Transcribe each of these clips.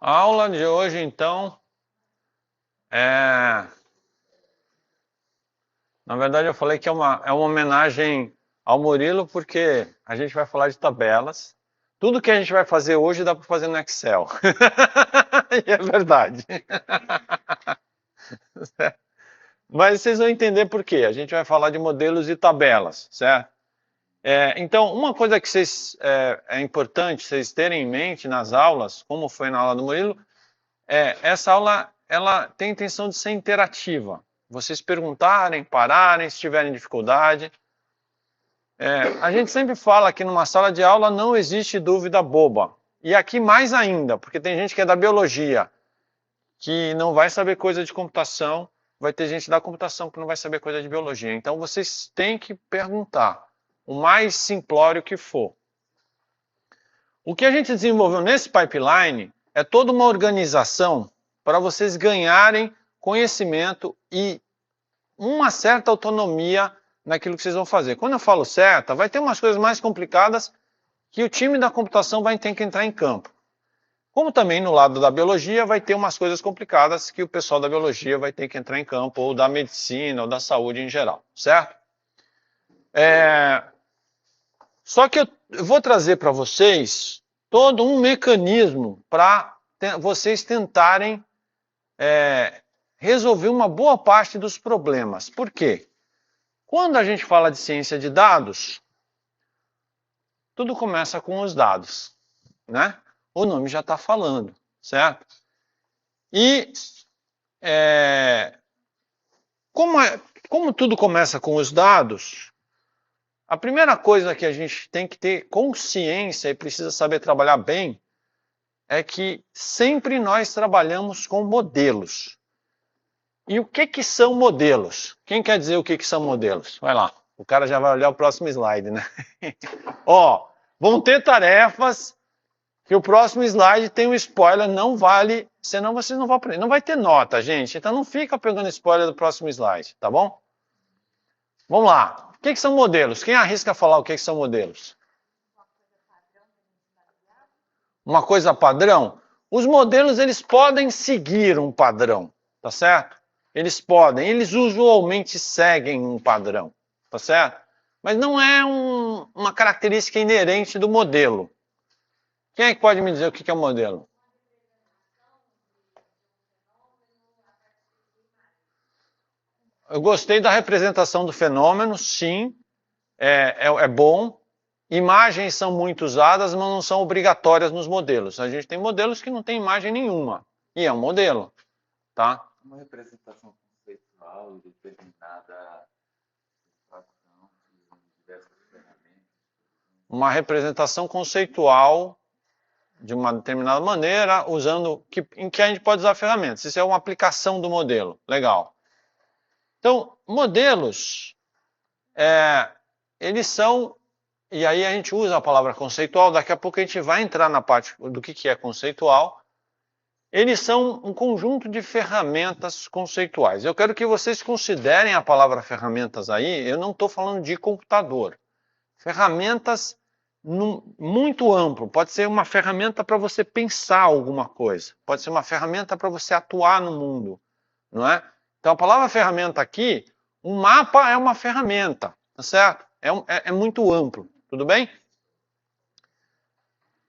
A aula de hoje, então, é... Na verdade, eu falei que é uma homenagem ao Murilo, porque a gente vai falar de tabelas. Tudo que a gente vai fazer hoje dá para fazer no Excel. E é verdade. Mas vocês vão entender por quê. A gente vai falar de modelos e tabelas, certo? Então, uma coisa que é importante vocês terem em mente nas aulas, como foi na aula do Murilo, essa aula ela tem a intenção de ser interativa. Vocês perguntarem, pararem, se tiverem dificuldade. A gente sempre fala que numa sala de aula não existe dúvida boba. E aqui mais ainda, porque tem gente que é da biologia, que não vai saber coisa de computação, vai ter gente da computação que não vai saber coisa de biologia. Então vocês têm que perguntar, o mais simplório que for. O que a gente desenvolveu nesse pipeline é toda uma organização para vocês ganharem conhecimento e uma certa autonomia naquilo que vocês vão fazer. Quando eu falo certa, vai ter umas coisas mais complicadas que o time da computação vai ter que entrar em campo. Como também no lado da biologia vai ter umas coisas complicadas que o pessoal da biologia vai ter que entrar em campo, ou da medicina, ou da saúde em geral, certo? Só que eu vou trazer para vocês todo um mecanismo para vocês tentarem resolver uma boa parte dos problemas. Por quê? Quando a gente fala de ciência de dados, tudo começa com os dados, né? O nome já está falando, certo? E como tudo começa com os dados, a primeira coisa que a gente tem que ter consciência e precisa saber trabalhar bem é que sempre nós trabalhamos com modelos. E o que são modelos? Quem quer dizer o que são modelos? Vai lá, o cara já vai olhar o próximo slide, né? Ó, vão ter tarefas que o próximo slide tem um spoiler, não vale, senão vocês não vão aprender. Não vai ter nota, gente, então não fica pegando spoiler do próximo slide, tá bom? Vamos lá. O que são modelos? Quem arrisca falar o que são modelos? Uma coisa padrão? Os modelos, eles podem seguir um padrão, tá certo? Eles podem, eles usualmente seguem um padrão, tá certo? Mas não é uma característica inerente do modelo. Quem é que pode me dizer o que é um modelo? Eu gostei da representação do fenômeno, sim, é bom. Imagens são muito usadas, mas não são obrigatórias nos modelos. A gente tem modelos que não tem imagem nenhuma, e é um modelo, tá? Uma representação conceitual de determinada situação em diversas ferramentas. Uma representação conceitual de uma determinada maneira, em que a gente pode usar ferramentas. Isso é uma aplicação do modelo. Legal. Então, modelos, eles são, e aí a gente usa a palavra conceitual, daqui a pouco a gente vai entrar na parte do que é conceitual. Eles são um conjunto de ferramentas conceituais. Eu quero que vocês considerem a palavra ferramentas aí, eu não estou falando de computador. Ferramentas muito amplo, pode ser uma ferramenta para você pensar alguma coisa, pode ser uma ferramenta para você atuar no mundo, não é? Então a palavra ferramenta aqui, um mapa é uma ferramenta, tá certo? É muito amplo, tudo bem?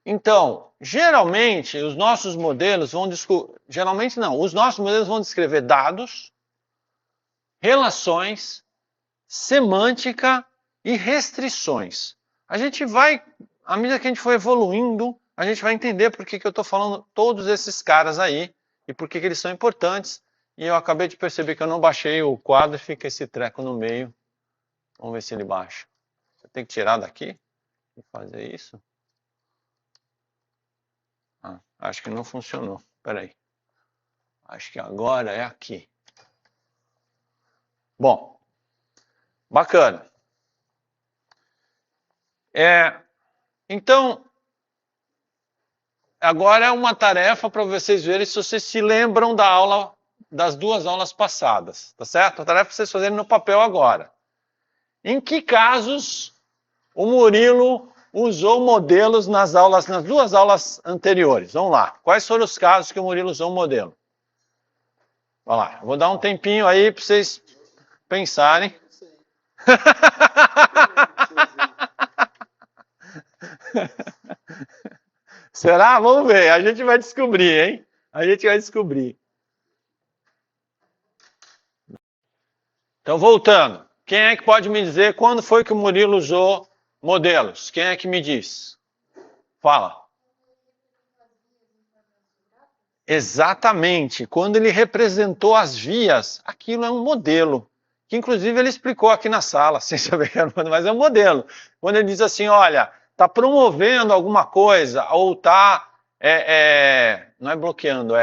Então, geralmente os nossos modelos vão descrever dados, relações, semântica e restrições. A gente vai, à medida que a gente for evoluindo, a gente vai entender por que eu estou falando todos esses caras aí e por que eles são importantes. E eu acabei de perceber que eu não baixei o quadro e fica esse treco no meio. Vamos ver se ele baixa. Você tem que tirar daqui e fazer isso. Acho que não funcionou. Espera aí. Acho que agora é aqui. Bom, bacana. Então, agora é uma tarefa para vocês verem se vocês se lembram das duas aulas passadas, tá certo? A tarefa para vocês fazerem no papel agora. Em que casos o Murilo usou modelos nas duas aulas anteriores? Vamos lá. Quais foram os casos que o Murilo usou um modelo? Vamos lá. Vou dar um tempinho aí para vocês pensarem. Será? Vamos ver. A gente vai descobrir, hein? A gente vai descobrir. Então, voltando. Quem é que pode me dizer quando foi que o Murilo usou modelos? Quem é que me diz? Fala. Exatamente. Quando ele representou as vias, aquilo é um modelo. Que inclusive ele explicou aqui na sala, sem saber que era um modelo, mas é um modelo. Quando ele diz assim, olha, está promovendo alguma coisa, ou está, não é bloqueando,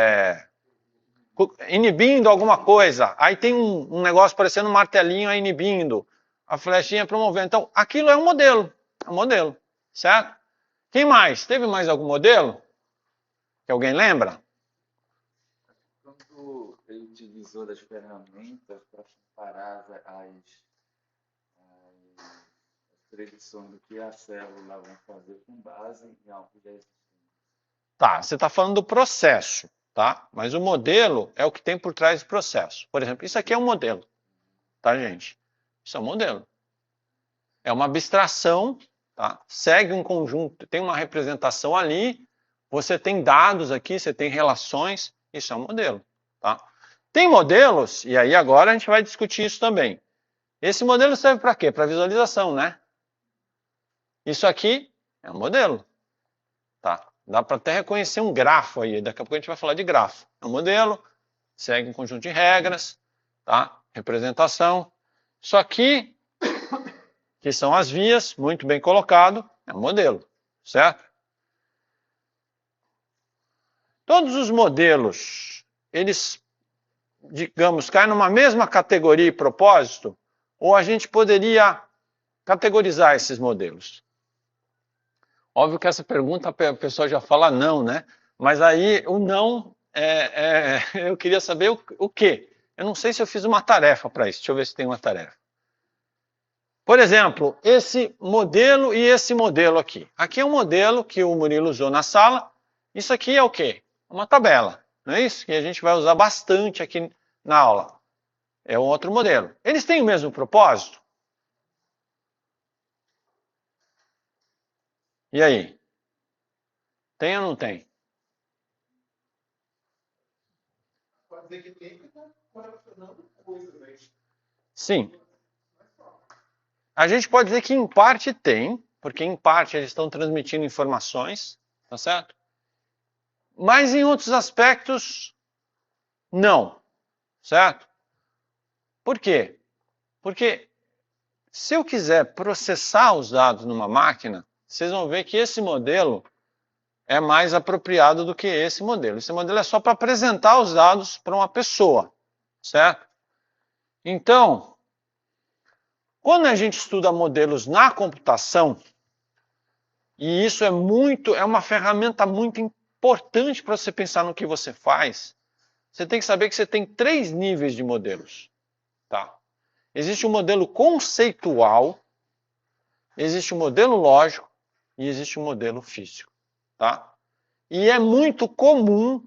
inibindo alguma coisa. Aí tem um negócio parecendo um martelinho aí inibindo, a flechinha promovendo. Então, aquilo é um modelo, certo? Quem mais? Teve mais algum modelo? Que alguém lembra? Quando ele utilizou das ferramentas para comparar as predições do que a célula vai fazer com base em algo já existente. Tá, você está falando do processo, tá? Mas o modelo é o que tem por trás do processo. Por exemplo, isso aqui é um modelo, tá, gente? Isso é um modelo. É uma abstração, tá? Segue um conjunto, tem uma representação ali, você tem dados aqui, você tem relações, isso é um modelo, tá? Tem modelos, e aí agora a gente vai discutir isso também. Esse modelo serve para quê? Para visualização, né? Isso aqui é um modelo, tá? Dá para até reconhecer um grafo aí, daqui a pouco a gente vai falar de grafo. É um modelo, segue um conjunto de regras, tá? Representação. Isso aqui, que são as vias, muito bem colocado, é um modelo, certo? Todos os modelos, eles, digamos, caem numa mesma categoria e propósito, ou a gente poderia categorizar esses modelos? Óbvio que essa pergunta a pessoa já fala não, né? Mas aí o não, eu queria saber o quê? Eu não sei se eu fiz uma tarefa para isso. Deixa eu ver se tem uma tarefa. Por exemplo, esse modelo e esse modelo aqui. Aqui é um modelo que o Murilo usou na sala. Isso aqui é o quê? Uma tabela, não é isso? Que a gente vai usar bastante aqui na aula. É um outro modelo. Eles têm o mesmo propósito? E aí? Tem ou não tem? Pode dizer que tem, porque está correlacionando coisas, né? Sim. A gente pode dizer que em parte tem, porque em parte eles estão transmitindo informações, tá certo? Mas em outros aspectos, não, certo? Por quê? Porque se eu quiser processar os dados numa máquina, vocês vão ver que esse modelo é mais apropriado do que esse modelo. Esse modelo é só para apresentar os dados para uma pessoa, certo? Então, quando a gente estuda modelos na computação, e isso é uma ferramenta muito importante para você pensar no que você faz, você tem que saber que você tem 3 níveis de modelos, tá? Existe um modelo conceitual, existe um modelo lógico e existe um modelo físico, tá? E é muito comum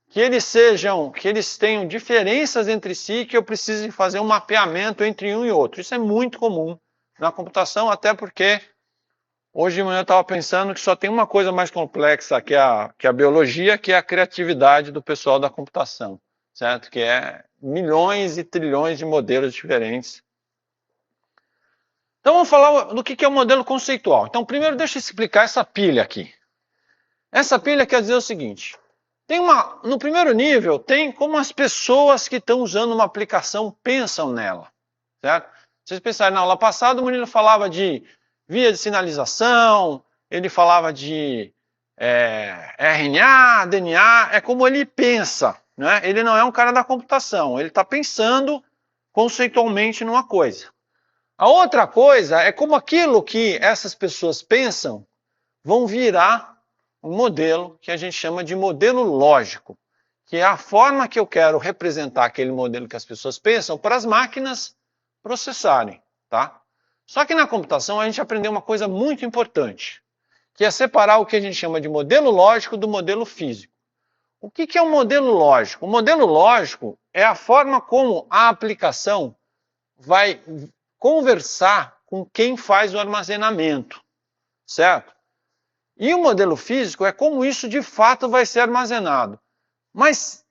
que eles tenham diferenças entre si, que eu precise fazer um mapeamento entre um e outro. Isso é muito comum na computação, até porque hoje de manhã eu estava pensando que só tem uma coisa mais complexa que a biologia, que é a criatividade do pessoal da computação, certo? Que é milhões e trilhões de modelos diferentes. Então vamos falar do que é o modelo conceitual. Então primeiro deixa eu explicar essa pilha aqui. Essa pilha quer dizer o seguinte, no primeiro nível tem como as pessoas que estão usando uma aplicação pensam nela, certo? Vocês pensaram na aula passada, o Murilo falava de via de sinalização, ele falava de RNA, DNA, é como ele pensa, né? Ele não é um cara da computação, ele está pensando conceitualmente numa coisa. A outra coisa é como aquilo que essas pessoas pensam vão virar um modelo que a gente chama de modelo lógico, que é a forma que eu quero representar aquele modelo que as pessoas pensam para as máquinas processarem, tá? Só que na computação a gente aprendeu uma coisa muito importante, que é separar o que a gente chama de modelo lógico do modelo físico. O que é um modelo lógico? O modelo lógico é a forma como a aplicação vai conversar com quem faz o armazenamento, certo? E o modelo físico é como isso de fato vai ser armazenado. Mas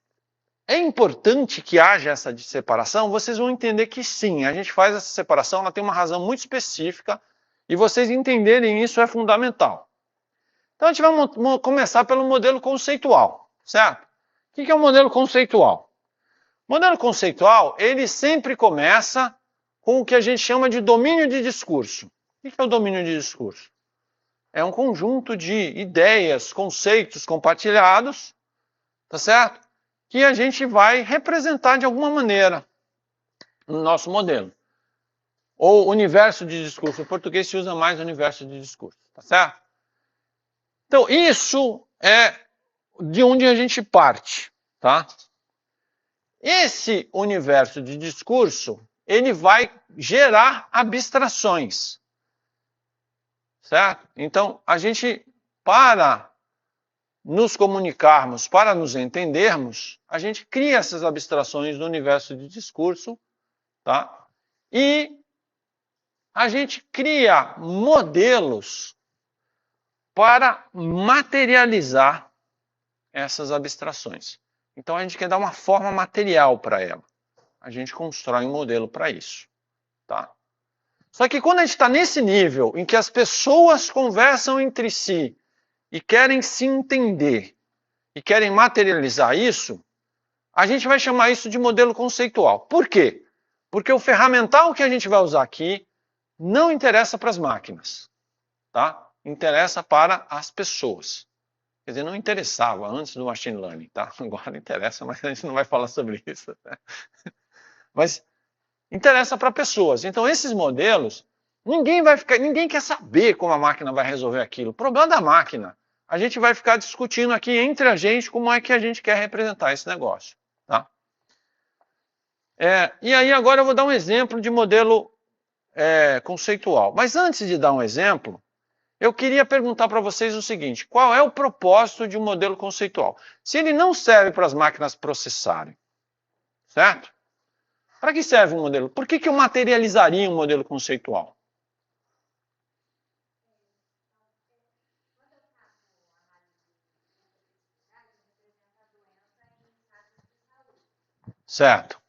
é importante que haja essa separação, vocês vão entender que sim, a gente faz essa separação, ela tem uma razão muito específica, e vocês entenderem isso é fundamental. Então a gente vai começar pelo modelo conceitual, certo? O que é o modelo conceitual? O modelo conceitual, ele sempre começa com o que a gente chama de domínio de discurso. O que é o domínio de discurso? É um conjunto de ideias, conceitos compartilhados, tá certo? Que a gente vai representar de alguma maneira no nosso modelo. Ou universo de discurso. Em português se usa mais universo de discurso, tá certo? Então, isso é de onde a gente parte, tá? Esse universo de discurso, ele vai gerar abstrações, certo? Então, a gente, para nos comunicarmos, para nos entendermos, a gente cria essas abstrações no universo de discurso, tá? E a gente cria modelos para materializar essas abstrações. Então a gente quer dar uma forma material para ela. A gente constrói um modelo para isso, tá? Só que quando a gente está nesse nível em que as pessoas conversam entre si e querem se entender e querem materializar isso, a gente vai chamar isso de modelo conceitual. Por quê? Porque o ferramental que a gente vai usar aqui não interessa para as máquinas, tá? Interessa para as pessoas. Quer dizer, não interessava antes do machine learning, tá? Agora interessa, mas a gente não vai falar sobre isso. Né? Mas interessa para pessoas. Então, esses modelos, ninguém quer saber como a máquina vai resolver aquilo. O problema da máquina. A gente vai ficar discutindo aqui entre a gente como é que a gente quer representar esse negócio. Tá? E aí agora eu vou dar um exemplo de modelo conceitual. Mas antes de dar um exemplo, eu queria perguntar para vocês o seguinte, qual é o propósito de um modelo conceitual? Se ele não serve para as máquinas processarem, certo? Para que serve um modelo? Por que eu materializaria um modelo conceitual? Certo.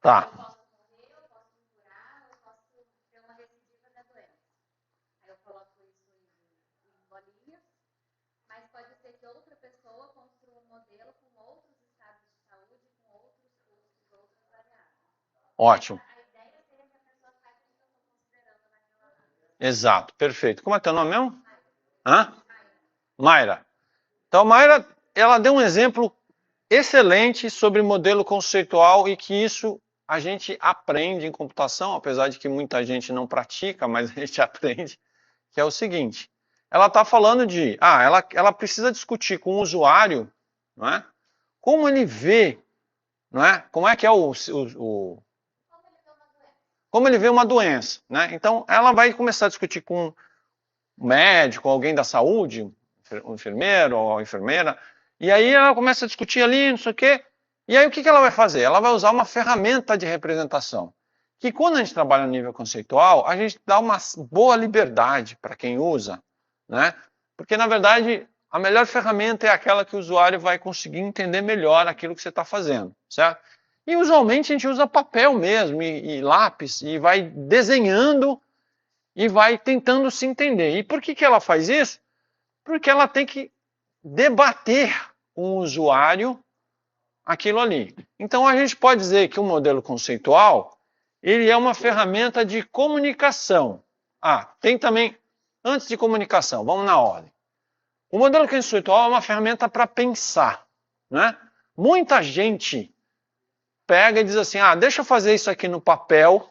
Tá. Ótimo. Exato, perfeito. Como é teu nome mesmo? Hã? Mayra. Então, Mayra, ela deu um exemplo excelente sobre modelo conceitual e que isso a gente aprende em computação, apesar de que muita gente não pratica, mas a gente aprende, que é o seguinte. Ela está falando de, ela precisa discutir com o usuário, não é? Como ele vê, não é? Como é que é como ele vê uma doença, né? Então, ela vai começar a discutir com um médico, alguém da saúde, um enfermeiro ou enfermeira, e aí ela começa a discutir ali, não sei o quê, e aí o que ela vai fazer? Ela vai usar uma ferramenta de representação, que quando a gente trabalha no nível conceitual, a gente dá uma boa liberdade para quem usa, né? Porque, na verdade, a melhor ferramenta é aquela que o usuário vai conseguir entender melhor aquilo que você está fazendo, certo? E usualmente a gente usa papel mesmo e lápis e vai desenhando e vai tentando se entender. E por que ela faz isso? Porque ela tem que debater com o usuário aquilo ali. Então a gente pode dizer que o modelo conceitual ele é uma ferramenta de comunicação. Tem também, antes de comunicação, vamos na ordem. O modelo conceitual é uma ferramenta para pensar, né? Muita gente pega e diz assim, deixa eu fazer isso aqui no papel,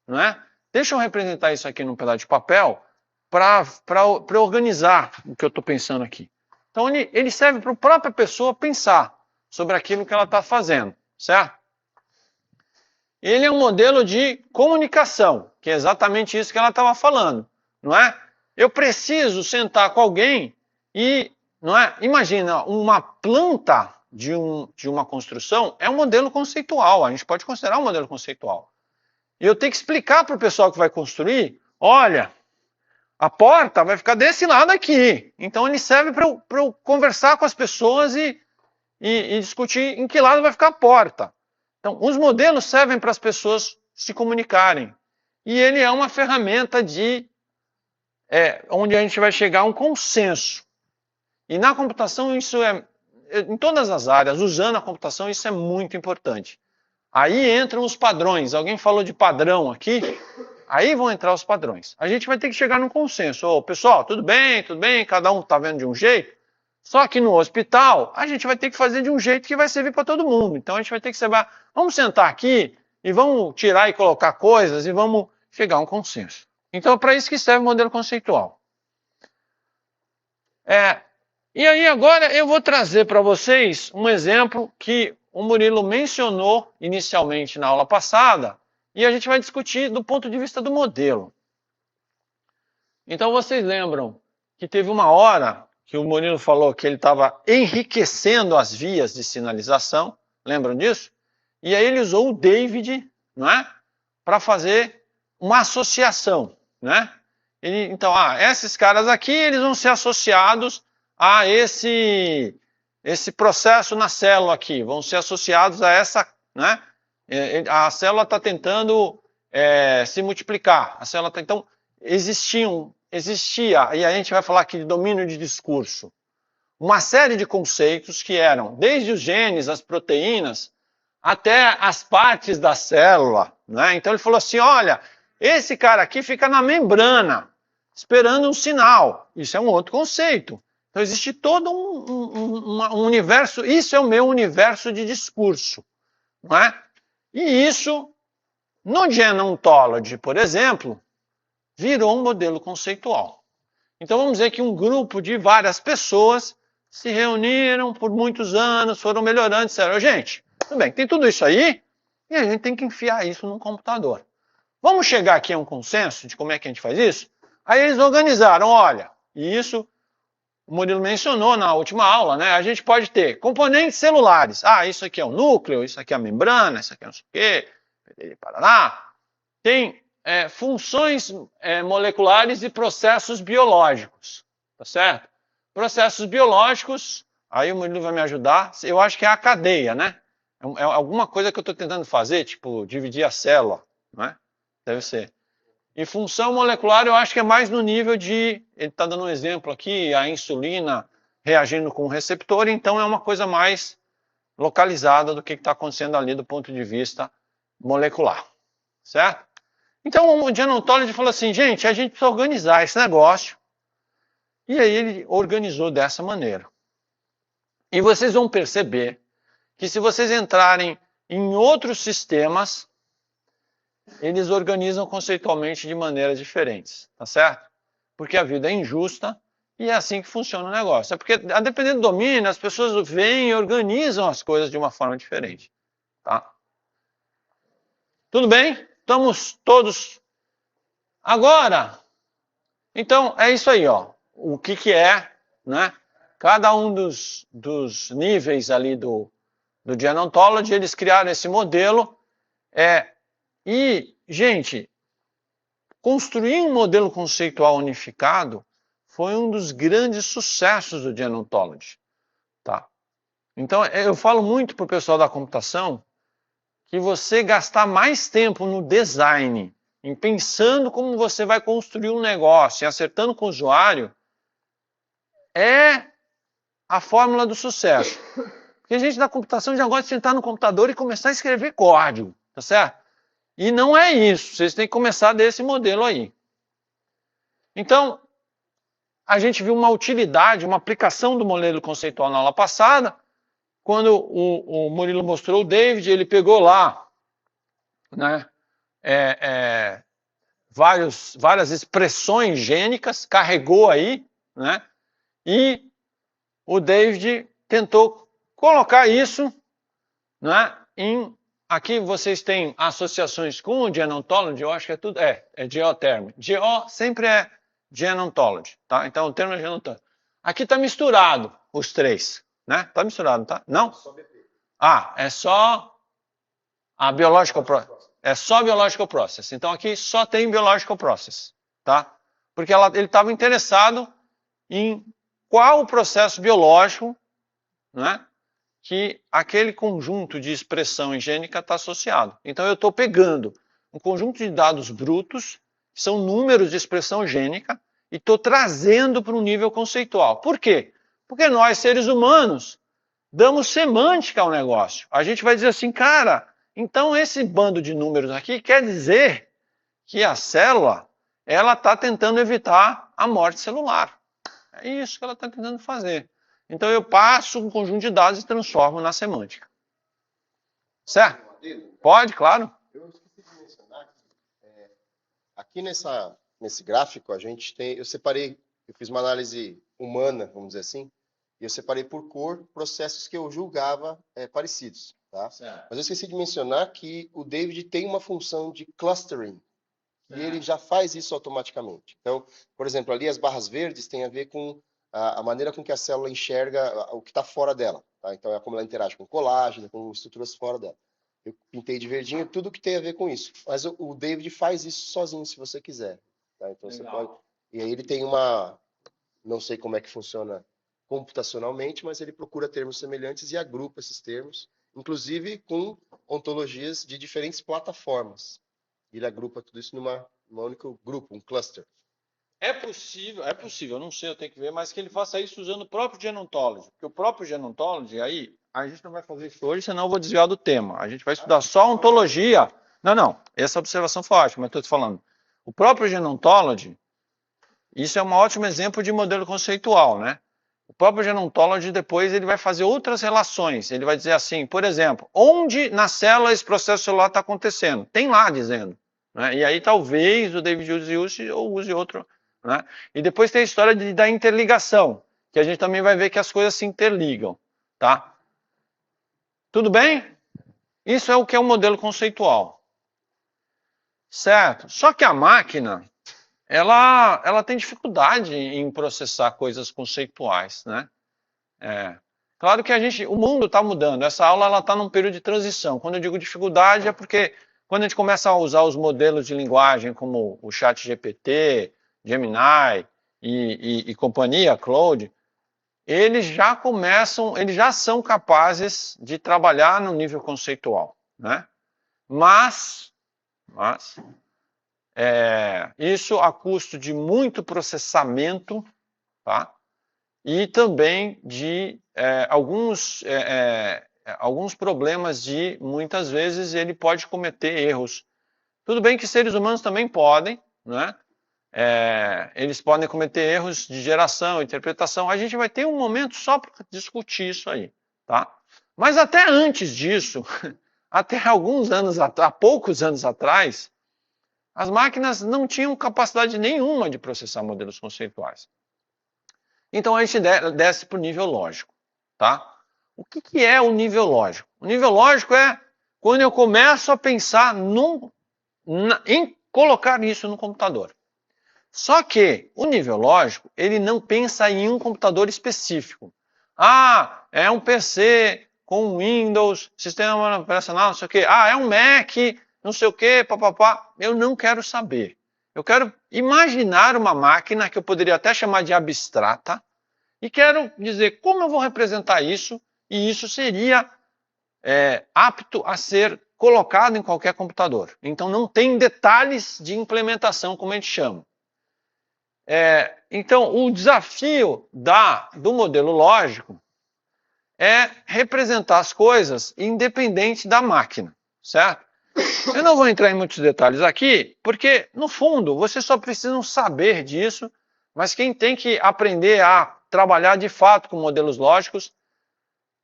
né? Deixa eu representar isso aqui num pedaço de papel para organizar o que eu estou pensando aqui. Então, ele serve para a própria pessoa pensar sobre aquilo que ela está fazendo, certo? Ele é um modelo de comunicação, que é exatamente isso que ela estava falando, não é? Eu preciso sentar com alguém e, não é? Imagina, uma planta de uma construção é um modelo conceitual, a gente pode considerar um modelo conceitual. E eu tenho que explicar para o pessoal que vai construir, olha, a porta vai ficar desse lado aqui. Então ele serve para eu conversar com as pessoas e discutir em que lado vai ficar a porta. Então, os modelos servem para as pessoas se comunicarem. E ele é uma ferramenta onde a gente vai chegar a um consenso. E na computação isso em todas as áreas, usando a computação, isso é muito importante. Aí entram os padrões. Alguém falou de padrão aqui. Aí vão entrar os padrões. A gente vai ter que chegar num consenso. Ô, pessoal, tudo bem, cada um está vendo de um jeito. Só que no hospital, a gente vai ter que fazer de um jeito que vai servir para todo mundo. Então a gente vai ter que saber, vamos sentar aqui e vamos tirar e colocar coisas e vamos chegar a um consenso. Então é para isso que serve o modelo conceitual. E aí agora eu vou trazer para vocês um exemplo que o Murilo mencionou inicialmente na aula passada, e a gente vai discutir do ponto de vista do modelo. Então vocês lembram que teve uma hora que o Murilo falou que ele estava enriquecendo as vias de sinalização, lembram disso? E aí ele usou o David, não é? Para fazer uma associação, né? Então, esses caras aqui, eles vão ser associados a esse processo na célula aqui, vão ser associados a essa, né? A célula está tentando se multiplicar. A célula então, existia, e a gente vai falar aqui de domínio de discurso, uma série de conceitos que eram, desde os genes, as proteínas, até as partes da célula, né? Então ele falou assim, olha, esse cara aqui fica na membrana, esperando um sinal. Isso é um outro conceito. Então existe todo um universo, isso é o meu universo de discurso, não é? E isso, no Genome Ontology, por exemplo, virou um modelo conceitual. Então vamos dizer que um grupo de várias pessoas se reuniram por muitos anos, foram melhorando, disseram, gente, tudo bem, tem tudo isso aí, e a gente tem que enfiar isso num computador. Vamos chegar aqui a um consenso de como é que a gente faz isso? Aí eles organizaram, olha, e isso o Murilo mencionou na última aula, né? A gente pode ter componentes celulares. Isso aqui é o núcleo, isso aqui é a membrana, isso aqui é não sei o quê, paraná. Tem funções moleculares e processos biológicos, tá certo? Processos biológicos, aí o Murilo vai me ajudar, eu acho que é a cadeia, né? É alguma coisa que eu estou tentando fazer, tipo, dividir a célula, não é? Deve ser. E função molecular eu acho que é mais no nível de, ele está dando um exemplo aqui, a insulina reagindo com o receptor, então é uma coisa mais localizada do que está acontecendo ali do ponto de vista molecular, certo? Então o Genome Ontology falou assim, gente, a gente precisa organizar esse negócio, e aí ele organizou dessa maneira. E vocês vão perceber que se vocês entrarem em outros sistemas, eles organizam conceitualmente de maneiras diferentes, tá certo? Porque a vida é injusta e é assim que funciona o negócio. É porque, a depender do domínio, as pessoas vêm e organizam as coisas de uma forma diferente, tá? Tudo bem? Estamos todos... Agora, então, é isso aí, ó. O que é, né? Cada um dos níveis ali do Genome Ontology, eles criaram esse modelo, e, gente, construir um modelo conceitual unificado foi um dos grandes sucessos do Genome Ontology, tá? Então, eu falo muito para o pessoal da computação que você gastar mais tempo no design, em pensando como você vai construir um negócio e acertando com o usuário, é a fórmula do sucesso. Porque a gente da computação já gosta de sentar no computador e começar a escrever código, tá certo? E não é isso, vocês têm que começar desse modelo aí. Então, a gente viu uma utilidade, uma aplicação do modelo conceitual na aula passada, quando o Murilo mostrou o David, ele pegou lá, né, várias expressões gênicas, carregou aí, né, e o David tentou colocar isso, né, aqui vocês têm associações com o Gene Ontology, eu acho que é tudo, é geoterm. Geo sempre é Gene Ontology, tá? Então o termo é Gene Ontology. Aqui está misturado os três, né? Está misturado, tá? Não? Ah, é só a biological process. É só biological process. Então aqui só tem biological process, tá? Porque ele estava interessado em qual o processo biológico, né, que aquele conjunto de expressão gênica está associado. Então eu estou pegando um conjunto de dados brutos, que são números de expressão gênica, e estou trazendo para um nível conceitual. Por quê? Porque nós, seres humanos, damos semântica ao negócio. A gente vai dizer assim, cara, então esse bando de números aqui quer dizer que a célula ela está tentando evitar a morte celular. É isso que ela está tentando fazer. Então eu passo um conjunto de dados e transformo na semântica. Certo? Pode, claro. Eu esqueci de mencionar que aqui nesse gráfico a gente tem, eu fiz uma análise humana, vamos dizer assim, e eu separei por cor processos que eu julgava parecidos, tá? Mas eu esqueci de mencionar que o David tem uma função de clustering, e ele já faz isso automaticamente. Então, por exemplo, ali as barras verdes têm a ver com a maneira com que a célula enxerga o que está fora dela. Tá? Então, é como ela interage com colágeno, com estruturas fora dela. Eu pintei de verdinho tudo que tem a ver com isso. Mas o David faz isso sozinho, se você quiser. Tá? Então, você pode... E aí ele tem não sei como é que funciona computacionalmente, mas ele procura termos semelhantes e agrupa esses termos, inclusive com ontologias de diferentes plataformas. Ele agrupa tudo isso num único grupo, um cluster. É possível, eu não sei, eu tenho que ver, mas que ele faça isso usando o próprio Gene Ontology. Porque o próprio Gene Ontology, aí, a gente não vai fazer isso hoje, senão eu vou desviar do tema. A gente vai estudar só ontologia. Não, essa observação foi ótima, mas estou te falando. O próprio Gene Ontology, isso é um ótimo exemplo de modelo conceitual, né? O próprio Gene Ontology, depois, ele vai fazer outras relações. Ele vai dizer assim, por exemplo, onde na célula esse processo celular está acontecendo? Tem lá dizendo. Né? E aí talvez o David use ou use outro. Né? E depois tem a história da interligação, que a gente também vai ver que as coisas se interligam. Tá? Tudo bem? Isso é o que é um modelo conceitual. Certo? Só que a máquina, ela tem dificuldade em processar coisas conceituais. Né? Claro que o mundo está mudando. Essa aula está num período de transição. Quando eu digo dificuldade é porque quando a gente começa a usar os modelos de linguagem como o ChatGPT, Gemini e companhia, Claude, eles já são capazes de trabalhar no nível conceitual, né? Mas isso a custo de muito processamento, tá? E também de alguns problemas de, muitas vezes, ele pode cometer erros. Tudo bem que seres humanos também podem, né? Eles podem cometer erros de geração, interpretação. A gente vai ter um momento só para discutir isso aí, tá? Mas até antes disso, até há poucos anos atrás, as máquinas não tinham capacidade nenhuma de processar modelos conceituais. Então a gente desce para o nível lógico, tá? O que é o nível lógico? O nível lógico é quando eu começo a pensar em colocar isso no computador. Só que o nível lógico, ele não pensa em um computador específico. Ah, é um PC com Windows, sistema operacional, não sei o quê. Ah, é um Mac, não sei o quê, papapá. Eu não quero saber. Eu quero imaginar uma máquina que eu poderia até chamar de abstrata e quero dizer como eu vou representar isso e isso seria apto a ser colocado em qualquer computador. Então não tem detalhes de implementação, como a gente chama. Então, o desafio do modelo lógico é representar as coisas independente da máquina, certo? Eu não vou entrar em muitos detalhes aqui, porque, no fundo, vocês só precisam saber disso, mas quem tem que aprender a trabalhar de fato com modelos lógicos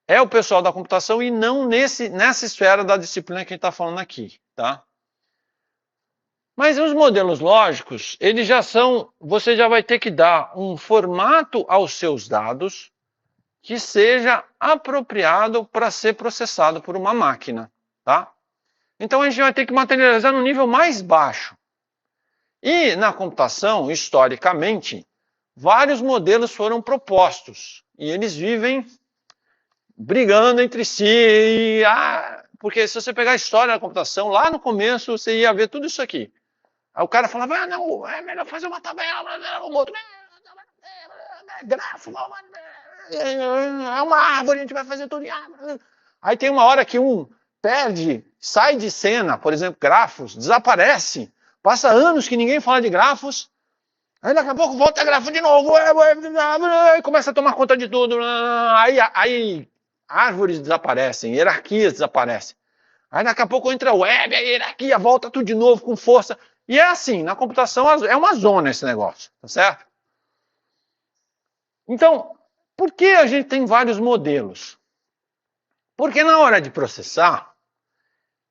é o pessoal da computação e não nessa esfera da disciplina que a gente está falando aqui, tá? Mas os modelos lógicos, você já vai ter que dar um formato aos seus dados que seja apropriado para ser processado por uma máquina, tá? Então a gente vai ter que materializar no nível mais baixo. E na computação, historicamente, vários modelos foram propostos e eles vivem brigando entre si. Porque se você pegar a história da computação, lá no começo você ia ver tudo isso aqui. Aí o cara falava, não, é melhor fazer uma tabela, o outro, grafo, é uma árvore, a gente vai fazer tudo em árvore. Aí tem uma hora que um perde, sai de cena, por exemplo, grafos, desaparece, passa anos que ninguém fala de grafos, aí daqui a pouco volta a grafo de novo, aí começa a tomar conta de tudo, aí árvores desaparecem, hierarquias desaparecem. Aí daqui a pouco entra a web, a hierarquia volta tudo de novo com força. E é assim, na computação é uma zona esse negócio, tá certo? Então, por que a gente tem vários modelos? Porque na hora de processar,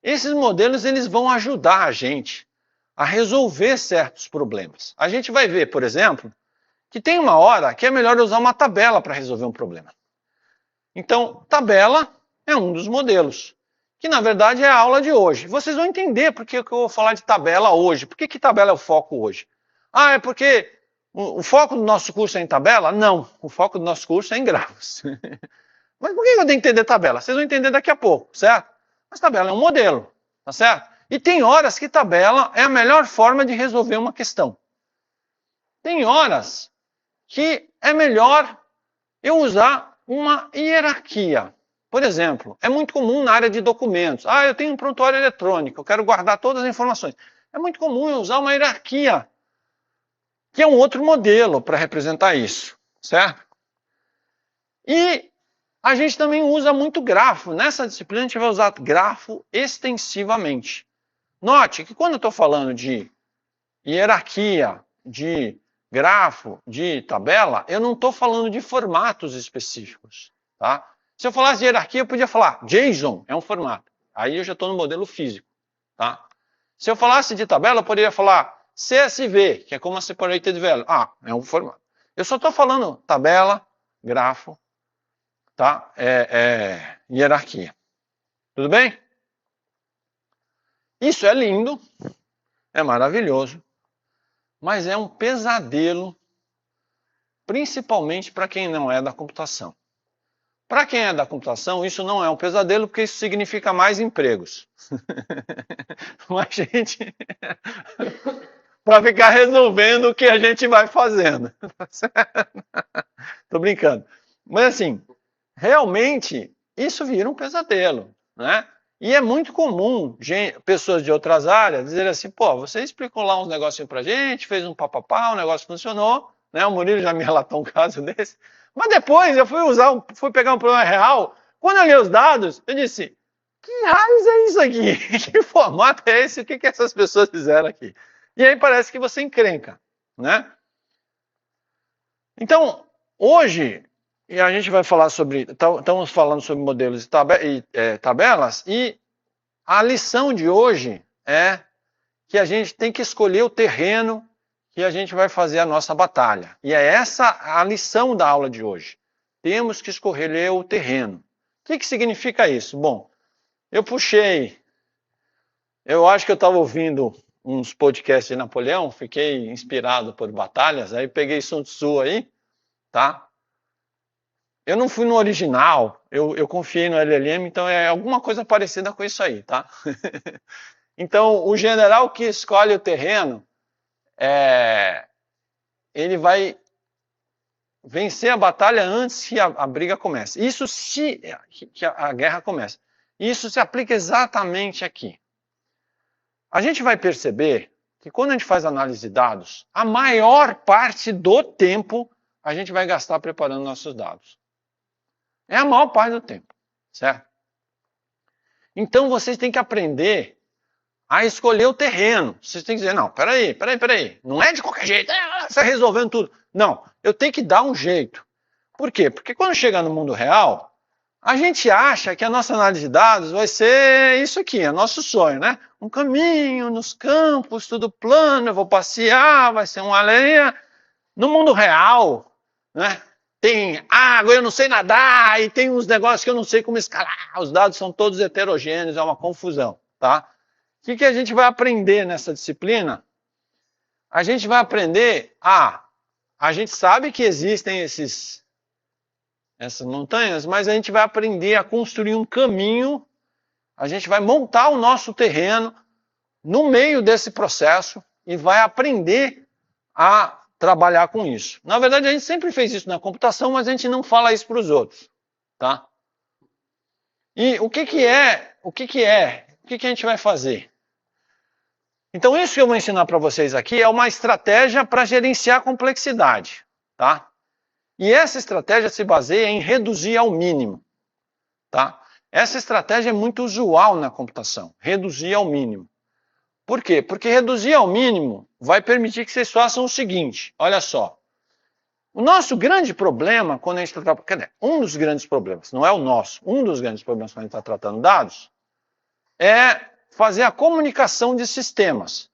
esses modelos eles vão ajudar a gente a resolver certos problemas. A gente vai ver, por exemplo, que tem uma hora que é melhor usar uma tabela para resolver um problema. Então, tabela é um dos modelos, que na verdade é a aula de hoje. Vocês vão entender por que eu vou falar de tabela hoje. Por que tabela é o foco hoje? É porque o foco do nosso curso é em tabela? Não, o foco do nosso curso é em grafos. Mas por que eu tenho que entender tabela? Vocês vão entender daqui a pouco, certo? Mas tabela é um modelo, tá certo? E tem horas que tabela é a melhor forma de resolver uma questão. Tem horas que é melhor eu usar uma hierarquia. Por exemplo, é muito comum na área de documentos. Eu tenho um prontuário eletrônico, eu quero guardar todas as informações. É muito comum eu usar uma hierarquia, que é um outro modelo para representar isso, certo? E a gente também usa muito grafo. Nessa disciplina a gente vai usar grafo extensivamente. Note que quando eu estou falando de hierarquia, de grafo, de tabela, eu não estou falando de formatos específicos, tá? Se eu falasse de hierarquia, eu podia falar JSON, é um formato. Aí eu já estou no modelo físico, tá? Se eu falasse de tabela, eu poderia falar CSV, que é como a Separated Value. É um formato. Eu só estou falando tabela, grafo, tá? Hierarquia. Tudo bem? Isso é lindo, é maravilhoso, mas é um pesadelo, principalmente para quem não é da computação. Para quem é da computação, isso não é um pesadelo, porque isso significa mais empregos. Mais gente para ficar resolvendo o que a gente vai fazendo. Tô brincando. Mas assim, realmente, isso vira um pesadelo, né? E é muito comum pessoas de outras áreas dizerem assim, você explicou lá uns negocinhos pra gente, fez um papapá, o negócio funcionou, né? O Murilo já me relatou um caso desse. Mas depois eu fui pegar um problema real, quando eu olhei os dados, eu disse, que raios é isso aqui? Que formato é esse? O que essas pessoas fizeram aqui? E aí parece que você encrenca, né? Então, hoje, e a gente vai falar estamos falando sobre modelos e tabelas, e a lição de hoje é que a gente tem que escolher o terreno que a gente vai fazer a nossa batalha. E é essa a lição da aula de hoje. Temos que escolher o terreno. O que significa isso? Bom, eu acho que eu estava ouvindo uns podcasts de Napoleão, fiquei inspirado por batalhas, aí peguei Sun Tzu aí, tá? Eu não fui no original, eu confiei no LLM, então é alguma coisa parecida com isso aí, tá? Então, o general que escolhe o terreno, ele vai vencer a batalha antes que a briga comece. Que a guerra comece. Isso se aplica exatamente aqui. A gente vai perceber que quando a gente faz análise de dados, a maior parte do tempo a gente vai gastar preparando nossos dados. É a maior parte do tempo, certo? Então vocês têm que aprender a escolher o terreno. Vocês têm que dizer, não, peraí. Não é de qualquer jeito, você resolvendo tudo. Não, eu tenho que dar um jeito. Por quê? Porque quando chega no mundo real, a gente acha que a nossa análise de dados vai ser isso aqui, é nosso sonho, né? Um caminho nos campos, tudo plano, eu vou passear, vai ser uma areia. No mundo real, né? tem água, eu não sei nadar, e tem uns negócios que eu não sei como escalar. Os dados são todos heterogêneos, é uma confusão, tá? O que a gente vai aprender nessa disciplina? A gente vai aprender a gente sabe que existem essas montanhas, mas a gente vai aprender a construir um caminho, a gente vai montar o nosso terreno no meio desse processo e vai aprender a trabalhar com isso. Na verdade, a gente sempre fez isso na computação, mas a gente não fala isso para os outros, tá? E o que a gente vai fazer? Então, isso que eu vou ensinar para vocês aqui é uma estratégia para gerenciar a complexidade, tá? E essa estratégia se baseia em reduzir ao mínimo, tá? Essa estratégia é muito usual na computação, reduzir ao mínimo. Por quê? Porque reduzir ao mínimo vai permitir que vocês façam o seguinte, olha só. O nosso grande problema, quando a gente está tratando, um dos grandes problemas, não é o nosso, um dos grandes problemas quando a gente está tratando dados, é fazer a comunicação de sistemas.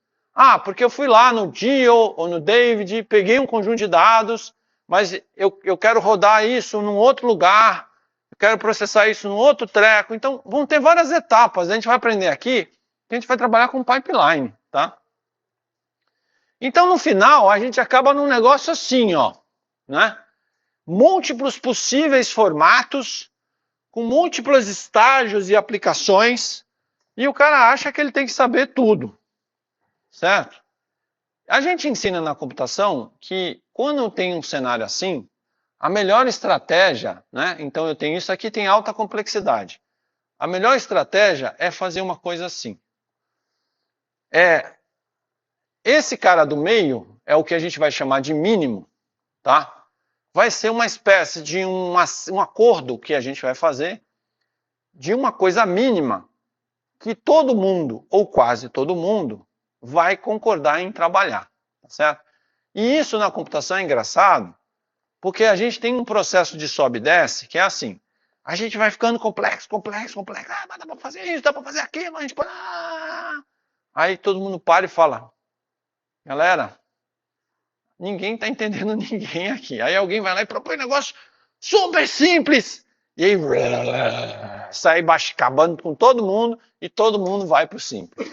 Porque eu fui lá no Gio ou no David, peguei um conjunto de dados, mas eu quero rodar isso num outro lugar, eu quero processar isso num outro treco. Então, vão ter várias etapas. A gente vai aprender aqui que a gente vai trabalhar com pipeline, tá? Então, no final, a gente acaba num negócio assim, ó, né? Múltiplos possíveis formatos, com múltiplos estágios e aplicações, e o cara acha que ele tem que saber tudo, certo? A gente ensina na computação que quando tem um cenário assim, a melhor estratégia, né? Então eu tenho isso aqui, tem alta complexidade. A melhor estratégia é fazer uma coisa assim. Esse cara do meio é o que a gente vai chamar de mínimo, tá? Vai ser uma espécie de um acordo que a gente vai fazer de uma coisa mínima que todo mundo, ou quase todo mundo, vai concordar em trabalhar, tá certo? E isso na computação é engraçado, porque a gente tem um processo de sobe e desce que é assim, a gente vai ficando complexo, mas dá para fazer isso, dá para fazer aquilo, a gente pode... Aí todo mundo para e fala, galera, ninguém está entendendo ninguém aqui. Aí alguém vai lá e propõe um negócio super simples, e aí sai acabando com todo mundo, e todo mundo vai para o simples.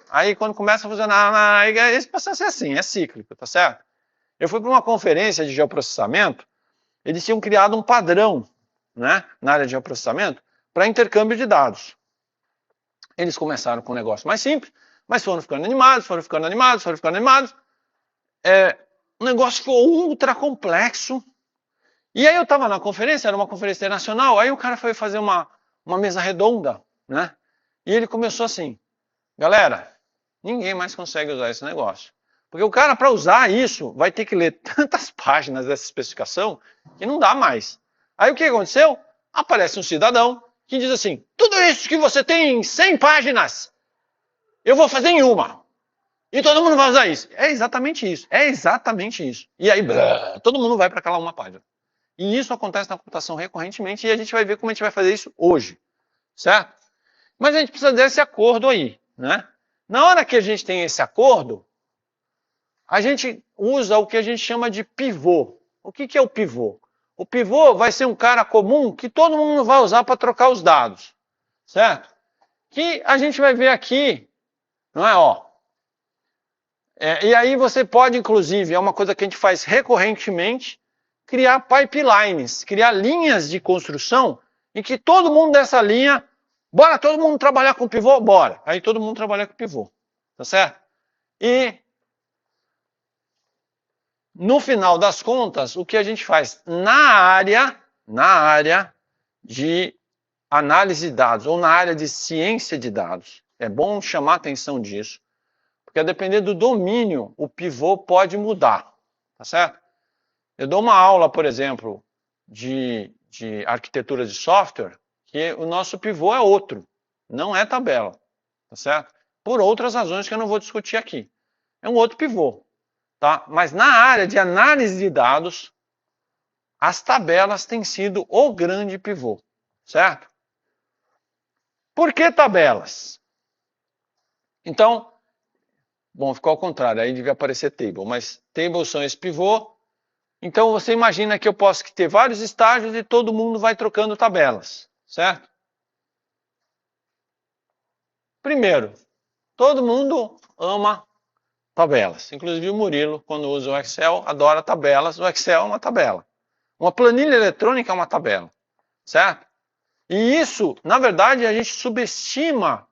Aí quando começa a funcionar, esse processo é assim, é cíclico, tá certo? Eu fui para uma conferência de geoprocessamento, eles tinham criado um padrão, né, na área de geoprocessamento para intercâmbio de dados. Eles começaram com um negócio mais simples, mas foram ficando animados. O negócio ficou ultra complexo. E aí eu estava na conferência, era uma conferência internacional, aí o cara foi fazer uma mesa redonda, né? E ele começou assim, galera, ninguém mais consegue usar esse negócio. Porque o cara, para usar isso, vai ter que ler tantas páginas dessa especificação que não dá mais. Aí o que aconteceu? Aparece um cidadão que diz assim, tudo isso que você tem em 100 páginas, eu vou fazer em uma. E todo mundo vai usar isso. É exatamente isso. E aí, todo mundo vai para aquela uma página. E isso acontece na computação recorrentemente e a gente vai ver como a gente vai fazer isso hoje. Certo? Mas a gente precisa desse acordo aí, né? Na hora que a gente tem esse acordo, a gente usa o que a gente chama de pivô. O que é o pivô? O pivô vai ser um cara comum que todo mundo vai usar para trocar os dados. Certo? Que a gente vai ver aqui, não é? E aí você pode, inclusive, é uma coisa que a gente faz recorrentemente, criar pipelines, criar linhas de construção em que todo mundo dessa linha, bora todo mundo trabalhar com pivô? Bora. Aí todo mundo trabalha com pivô. Tá certo? E no final das contas, o que a gente faz na área de análise de dados, ou na área de ciência de dados, é bom chamar a atenção disso, porque a depender do domínio, o pivô pode mudar, tá certo? Eu dou uma aula, por exemplo, de arquitetura de software, que o nosso pivô é outro, não é tabela, tá certo? Por outras razões que eu não vou discutir aqui. É um outro pivô. Tá? Mas na área de análise de dados, as tabelas têm sido o grande pivô, certo? Por que tabelas? Então, bom, ficou ao contrário, aí devia aparecer table, mas tables são esse pivô, Então você imagina que eu posso ter vários estágios e todo mundo vai trocando tabelas, certo? Primeiro, todo mundo ama tabelas. Inclusive o Murilo, quando usa o Excel, adora tabelas. O Excel é uma tabela. Uma planilha eletrônica é uma tabela, certo? E isso, na verdade, a gente subestima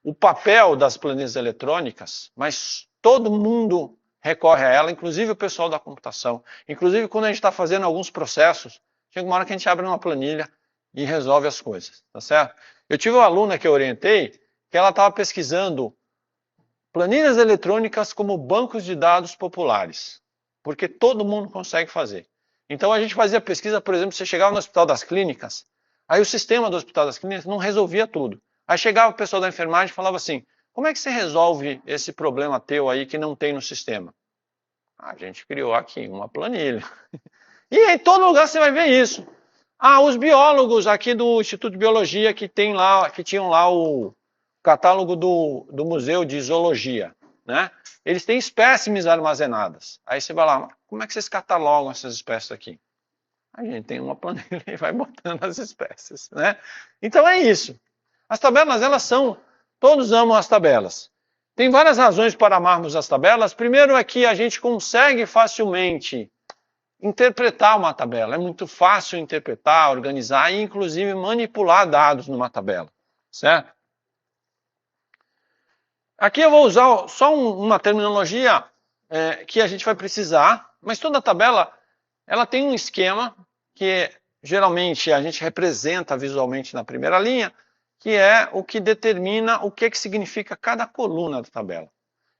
o papel das planilhas eletrônicas, mas todo mundo recorre a ela, inclusive o pessoal da computação. Inclusive quando a gente está fazendo alguns processos, chega uma hora que a gente abre uma planilha e resolve as coisas, tá certo? Eu tive uma aluna que eu orientei, que ela estava pesquisando planilhas eletrônicas como bancos de dados populares, porque todo mundo consegue fazer. Então a gente fazia pesquisa, por exemplo, você chegava no Hospital das Clínicas, aí o sistema do Hospital das Clínicas não resolvia tudo. Aí chegava o pessoal da enfermagem e falava assim, como é que você resolve esse problema teu aí que não tem no sistema? A gente criou aqui uma planilha. E em todo lugar você vai ver isso. Ah, os biólogos aqui do Instituto de Biologia que tinham lá o catálogo do Museu de Zoologia, né? Eles têm espécimes armazenadas. Aí você vai lá, como é que vocês catalogam essas espécies aqui? A gente tem uma planilha e vai botando as espécies, né? Então é isso. As tabelas, elas são, todos amam as tabelas. Tem várias razões para amarmos as tabelas. Primeiro é que a gente consegue facilmente interpretar uma tabela. É muito fácil interpretar, organizar e, inclusive, manipular dados numa tabela, certo? Aqui eu vou usar só uma terminologia que a gente vai precisar, mas toda tabela ela tem um esquema que geralmente a gente representa visualmente na primeira linha, que é o que determina o que significa cada coluna da tabela.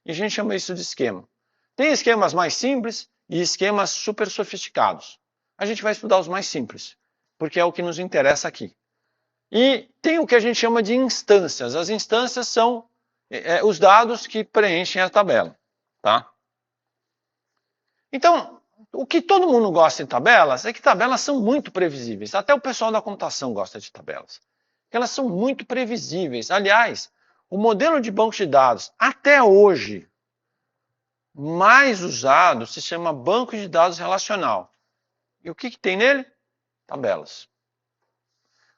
E a gente chama isso de esquema. Tem esquemas mais simples e esquemas super sofisticados. A gente vai estudar os mais simples, porque é o que nos interessa aqui. E tem o que a gente chama de instâncias. As instâncias são os dados que preenchem a tabela, tá? Então, o que todo mundo gosta em tabelas é que tabelas são muito previsíveis. Até o pessoal da computação gosta de tabelas. Elas são muito previsíveis. Aliás, o modelo de banco de dados, até hoje, mais usado se chama banco de dados relacional. E o que tem nele? Tabelas.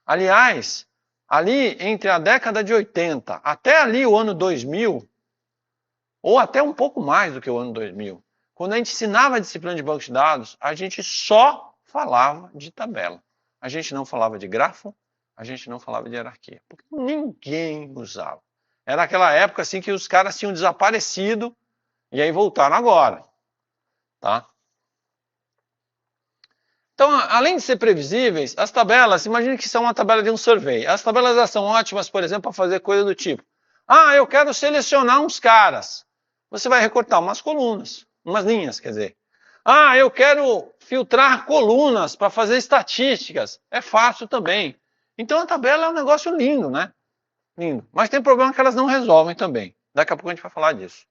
Aliás, ali entre a década de 80 até ali o ano 2000, ou até um pouco mais do que o ano 2000, quando a gente ensinava a disciplina de banco de dados, a gente só falava de tabela. A gente não falava de grafo, a gente não falava de hierarquia, porque ninguém usava. Era aquela época assim que os caras tinham desaparecido e aí voltaram agora, tá? Então, além de ser previsíveis, as tabelas, imagine que são uma tabela de um survey. As tabelas elas são ótimas, por exemplo, para fazer coisa do tipo, eu quero selecionar uns caras. Você vai recortar umas colunas, umas linhas, quer dizer. Eu quero filtrar colunas para fazer estatísticas. É fácil também. Então a tabela é um negócio lindo, né? Lindo. Mas tem problema que elas não resolvem também. Daqui a pouco a gente vai falar disso.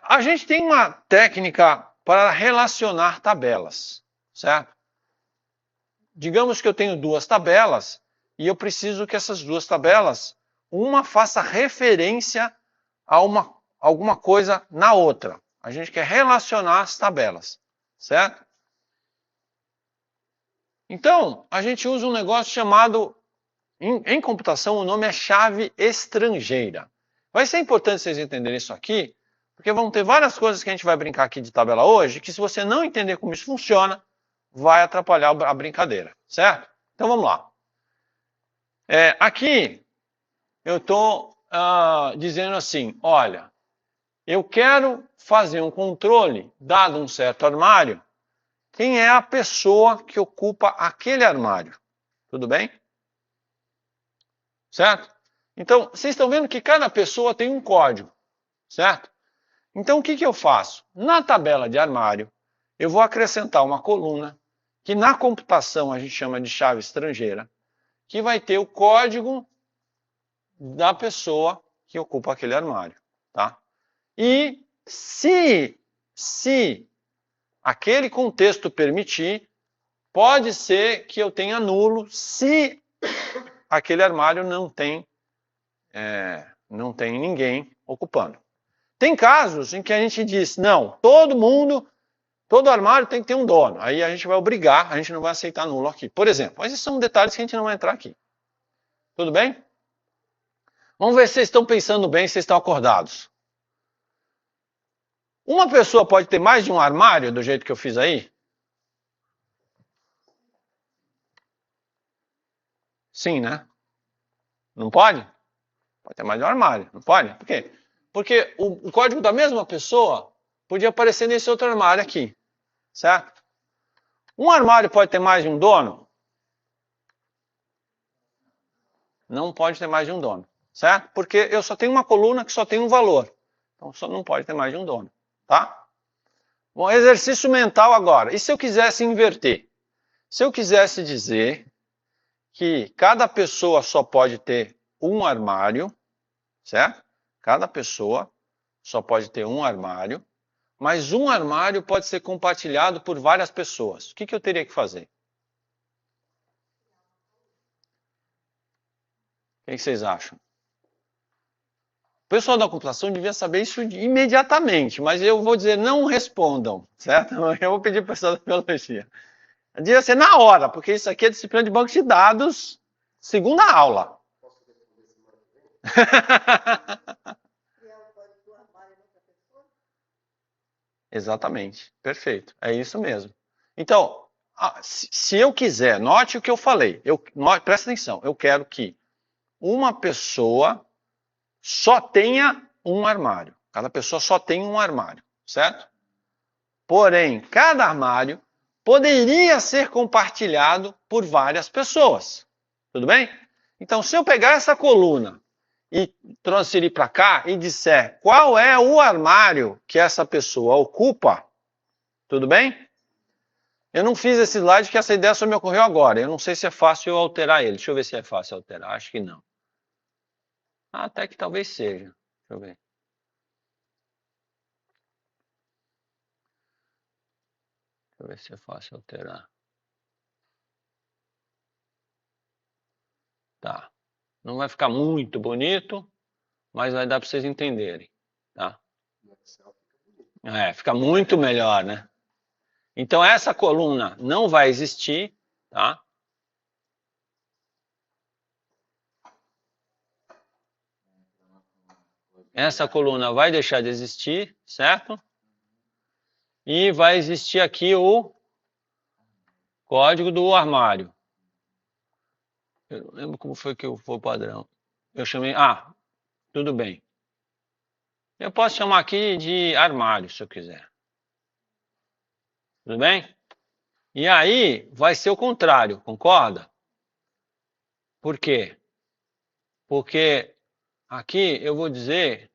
A gente tem uma técnica para relacionar tabelas, certo? Digamos que eu tenho duas tabelas e eu preciso que essas duas tabelas, uma faça referência a alguma coisa na outra. A gente quer relacionar as tabelas, certo? Então, a gente usa um negócio chamado, em computação, o nome é chave estrangeira. Vai ser importante vocês entenderem isso aqui, porque vão ter várias coisas que a gente vai brincar aqui de tabela hoje, que se você não entender como isso funciona, vai atrapalhar a brincadeira, certo? Então vamos lá. Aqui eu estou dizendo assim, olha, eu quero fazer um controle, dado um certo armário, quem é a pessoa que ocupa aquele armário, tudo bem? Certo? Então, vocês estão vendo que cada pessoa tem um código, certo? Então, o que eu faço? Na tabela de armário, eu vou acrescentar uma coluna, que na computação a gente chama de chave estrangeira, que vai ter o código da pessoa que ocupa aquele armário, tá? E se aquele contexto permitir, pode ser que eu tenha nulo se aquele armário não tem ninguém ocupando. Tem casos em que a gente diz, não, todo mundo Todo armário tem que ter um dono. Aí a gente vai obrigar, a gente não vai aceitar nulo aqui. Por exemplo, mas esses são detalhes que a gente não vai entrar aqui. Tudo bem? Vamos ver se vocês estão pensando bem, se vocês estão acordados. Uma pessoa pode ter mais de um armário do jeito que eu fiz aí? Sim, né? Não pode? Pode ter mais de um armário, não pode? Por quê? Porque o código da mesma pessoa podia aparecer nesse outro armário aqui, certo? Um armário pode ter mais de um dono? Não pode ter mais de um dono, certo? Porque eu só tenho uma coluna que só tem um valor. Então só não pode ter mais de um dono, tá? Bom, exercício mental agora. E se eu quisesse inverter? Se eu quisesse dizer que cada pessoa só pode ter um armário, certo? Cada pessoa só pode ter um armário, mas um armário pode ser compartilhado por várias pessoas. O que eu teria que fazer? O que vocês acham? O pessoal da computação devia saber isso imediatamente, mas eu vou dizer, não respondam, certo? Eu vou pedir para o pessoal da biologia. Devia ser na hora, porque isso aqui é disciplina de banco de dados, segunda aula. Exatamente, perfeito, é isso mesmo. Então, se eu quiser, note o que eu falei, presta atenção, eu quero que uma pessoa só tenha um armário. Cada pessoa só tem um armário, certo? Porém, cada armário poderia ser compartilhado por várias pessoas. Tudo bem? Então, se eu pegar essa coluna e transferir para cá e disser qual é o armário que essa pessoa ocupa, tudo bem? Eu não fiz esse slide porque essa ideia só me ocorreu agora. Eu não sei se é fácil eu alterar ele. Deixa eu ver se é fácil alterar. Acho que não. Até que talvez seja. Deixa eu ver. Deixa eu ver se é fácil alterar. Tá. Não vai ficar muito bonito, mas vai dar para vocês entenderem. Tá? Fica muito melhor, né? Então essa coluna não vai existir, tá? Essa coluna vai deixar de existir, certo? E vai existir aqui o código do armário. Eu não lembro como foi que foi o padrão. Eu chamei... tudo bem. Eu posso chamar aqui de armário, se eu quiser. Tudo bem? E aí vai ser o contrário, concorda? Por quê? Porque aqui eu vou dizer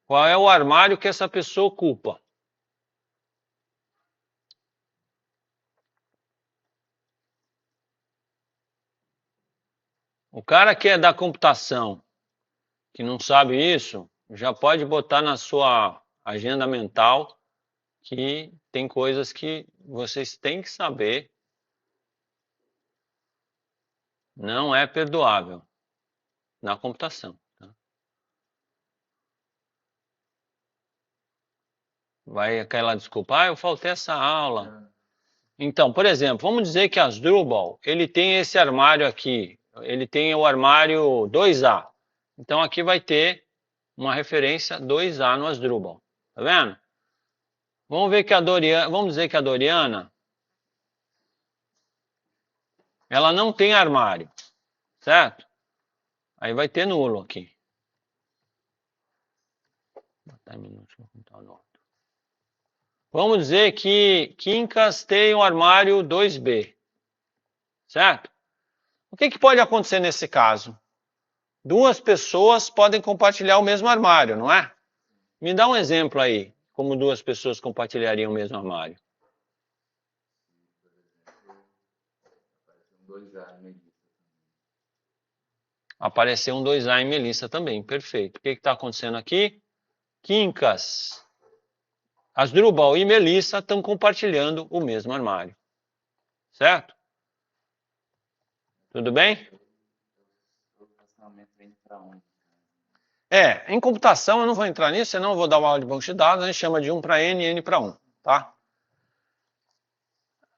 qual é o armário que essa pessoa ocupa. O cara que é da computação, que não sabe isso, já pode botar na sua agenda mental que tem coisas que vocês têm que saber. Não é perdoável na computação. Tá? Vai aquela desculpa, eu faltei essa aula. Então, por exemplo, vamos dizer que Asdrubal, ele tem esse armário aqui, ele tem o armário 2A. Então aqui vai ter uma referência 2A no Asdrubal. Tá vendo? Vamos ver que vamos dizer que a Doriana, ela não tem armário, certo? Aí vai ter nulo aqui. Vamos dizer que Quincas tem o armário 2B, certo? O que pode acontecer nesse caso? Duas pessoas podem compartilhar o mesmo armário, não é? Me dá um exemplo aí, como duas pessoas compartilhariam o mesmo armário. Apareceu um 2A em Melissa também, perfeito. O que está acontecendo aqui? Quincas, Asdrubal e Melissa estão compartilhando o mesmo armário. Certo? Tudo bem? Em computação eu não vou entrar nisso, senão eu vou dar uma aula de banco de dados, a gente chama de 1 para n, n para 1, tá?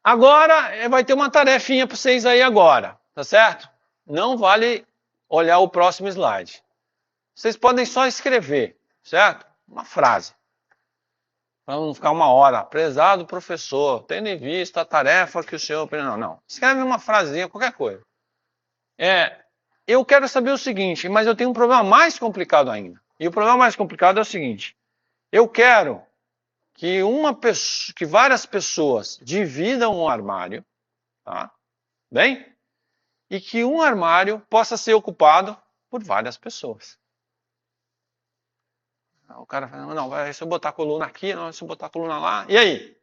Agora, vai ter uma tarefinha para vocês aí agora, tá certo? Não vale olhar o próximo slide. Vocês podem só escrever, certo? Uma frase. Para não ficar uma hora. Prezado professor, tendo em vista a tarefa que o senhor... Não. Escreve uma frasinha, qualquer coisa. Eu quero saber o seguinte, mas eu tenho um problema mais complicado ainda. E o problema mais complicado é o seguinte. Eu quero que várias pessoas dividam um armário, tá? Bem? E que um armário possa ser ocupado por várias pessoas. O cara fala, não, se eu botar a coluna aqui, não, se eu botar a coluna lá. E aí?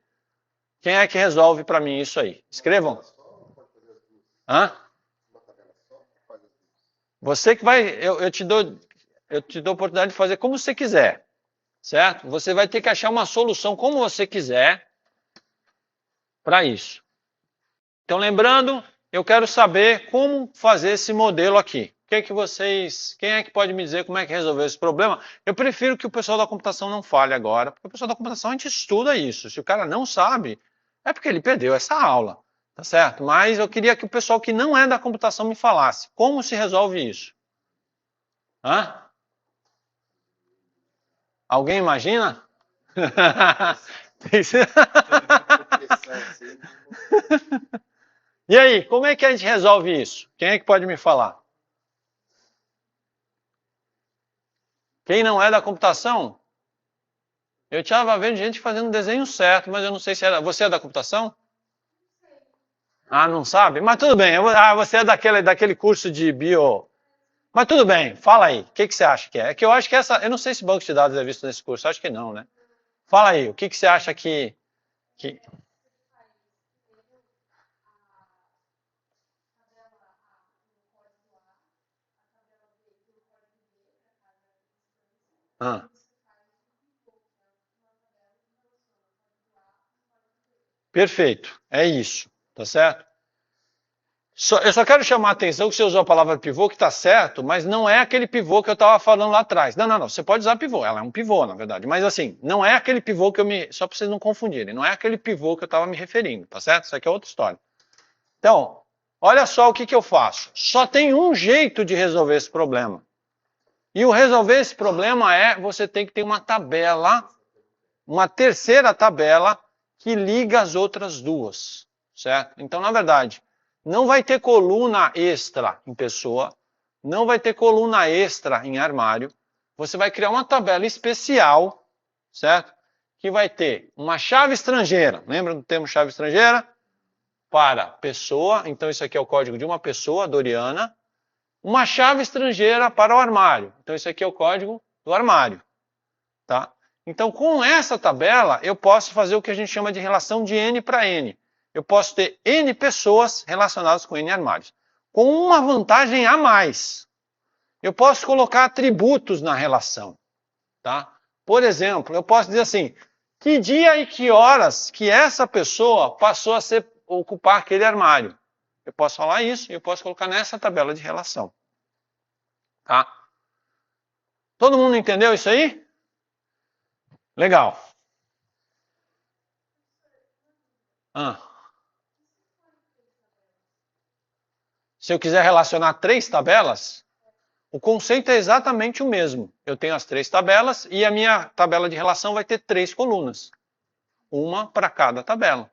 Quem é que resolve para mim isso aí? Escrevam. Hã? Você que vai, eu te dou a oportunidade de fazer como você quiser, certo? Você vai ter que achar uma solução como você quiser para isso. Então, lembrando, eu quero saber como fazer esse modelo aqui. Quem é que pode me dizer como é que resolveu esse problema? Eu prefiro que o pessoal da computação não fale agora, porque o pessoal da computação a gente estuda isso. Se o cara não sabe, é porque ele perdeu essa aula. Tá certo? Mas eu queria que o pessoal que não é da computação me falasse. Como se resolve isso? Hã? Alguém imagina? E aí, como é que a gente resolve isso? Quem é que pode me falar? Quem não é da computação? Eu estava vendo gente fazendo desenho certo, mas eu não sei se era... Você é da computação? Ah, não sabe? Mas tudo bem. Você é daquele curso de bio... Mas tudo bem, fala aí. O que você acha que é? É que eu acho que essa... Eu não sei se banco de dados é visto nesse curso. Acho que não, né? Fala aí. O que você acha que... Perfeito. É isso. Tá certo? Eu só quero chamar a atenção que você usou a palavra pivô, que está certo, mas não é aquele pivô que eu estava falando lá atrás. Não. Você pode usar pivô. Ela é um pivô, na verdade. Mas assim, não é aquele pivô que Só para vocês não confundirem. Não é aquele pivô que eu estava me referindo, tá certo? Isso aqui é outra história. Então, olha só o que eu faço. Só tem um jeito de resolver esse problema. E o resolver esse problema você tem que ter uma tabela, uma terceira tabela, que liga as outras duas, certo? Então, na verdade... Não vai ter coluna extra em pessoa, não vai ter coluna extra em armário. Você vai criar uma tabela especial, certo? Que vai ter uma chave estrangeira. Lembra do termo chave estrangeira? Para pessoa. Então, isso aqui é o código de uma pessoa, Doriana. Uma chave estrangeira para o armário. Então, isso aqui é o código do armário. Tá? Então, com essa tabela, eu posso fazer o que a gente chama de relação de N para N. Eu posso ter N pessoas relacionadas com N armários. Com uma vantagem a mais. Eu posso colocar atributos na relação. Tá? Por exemplo, eu posso dizer assim, que dia e que horas que essa pessoa passou a ocupar aquele armário. Eu posso falar isso e eu posso colocar nessa tabela de relação. Tá? Todo mundo entendeu isso aí? Legal. Se eu quiser relacionar 3 tabelas, o conceito é exatamente o mesmo. Eu tenho as 3 tabelas e a minha tabela de relação vai ter 3 colunas. Uma para cada tabela.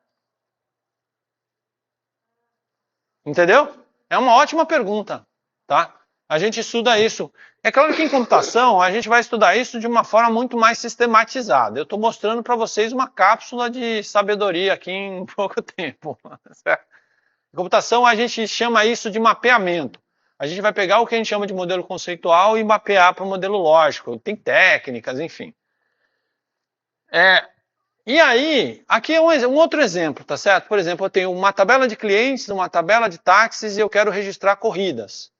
Entendeu? É uma ótima pergunta, tá? A gente estuda isso. É claro que em computação a gente vai estudar isso de uma forma muito mais sistematizada. Eu estou mostrando para vocês uma cápsula de sabedoria aqui em pouco tempo. Certo? Em computação, a gente chama isso de mapeamento. A gente vai pegar o que a gente chama de modelo conceitual e mapear para o modelo lógico. Tem técnicas, enfim. E aí, aqui é um outro exemplo, tá certo? Por exemplo, eu tenho uma tabela de clientes, uma tabela de táxis e eu quero registrar corridas.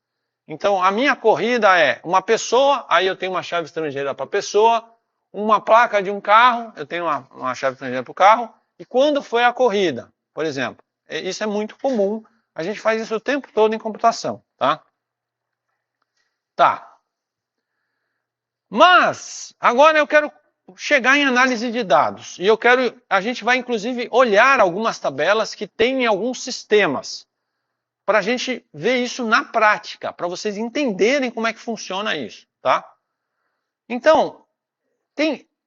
Então, a minha corrida é uma pessoa, aí eu tenho uma chave estrangeira para a pessoa, uma placa de um carro, eu tenho uma chave estrangeira para o carro, e quando foi a corrida, por exemplo. Isso é muito comum. A gente faz isso o tempo todo em computação, tá? Tá. Mas, agora eu quero chegar em análise de dados. E a gente vai inclusive olhar algumas tabelas que têm alguns sistemas, para a gente ver isso na prática, para vocês entenderem como é que funciona isso, tá? Então,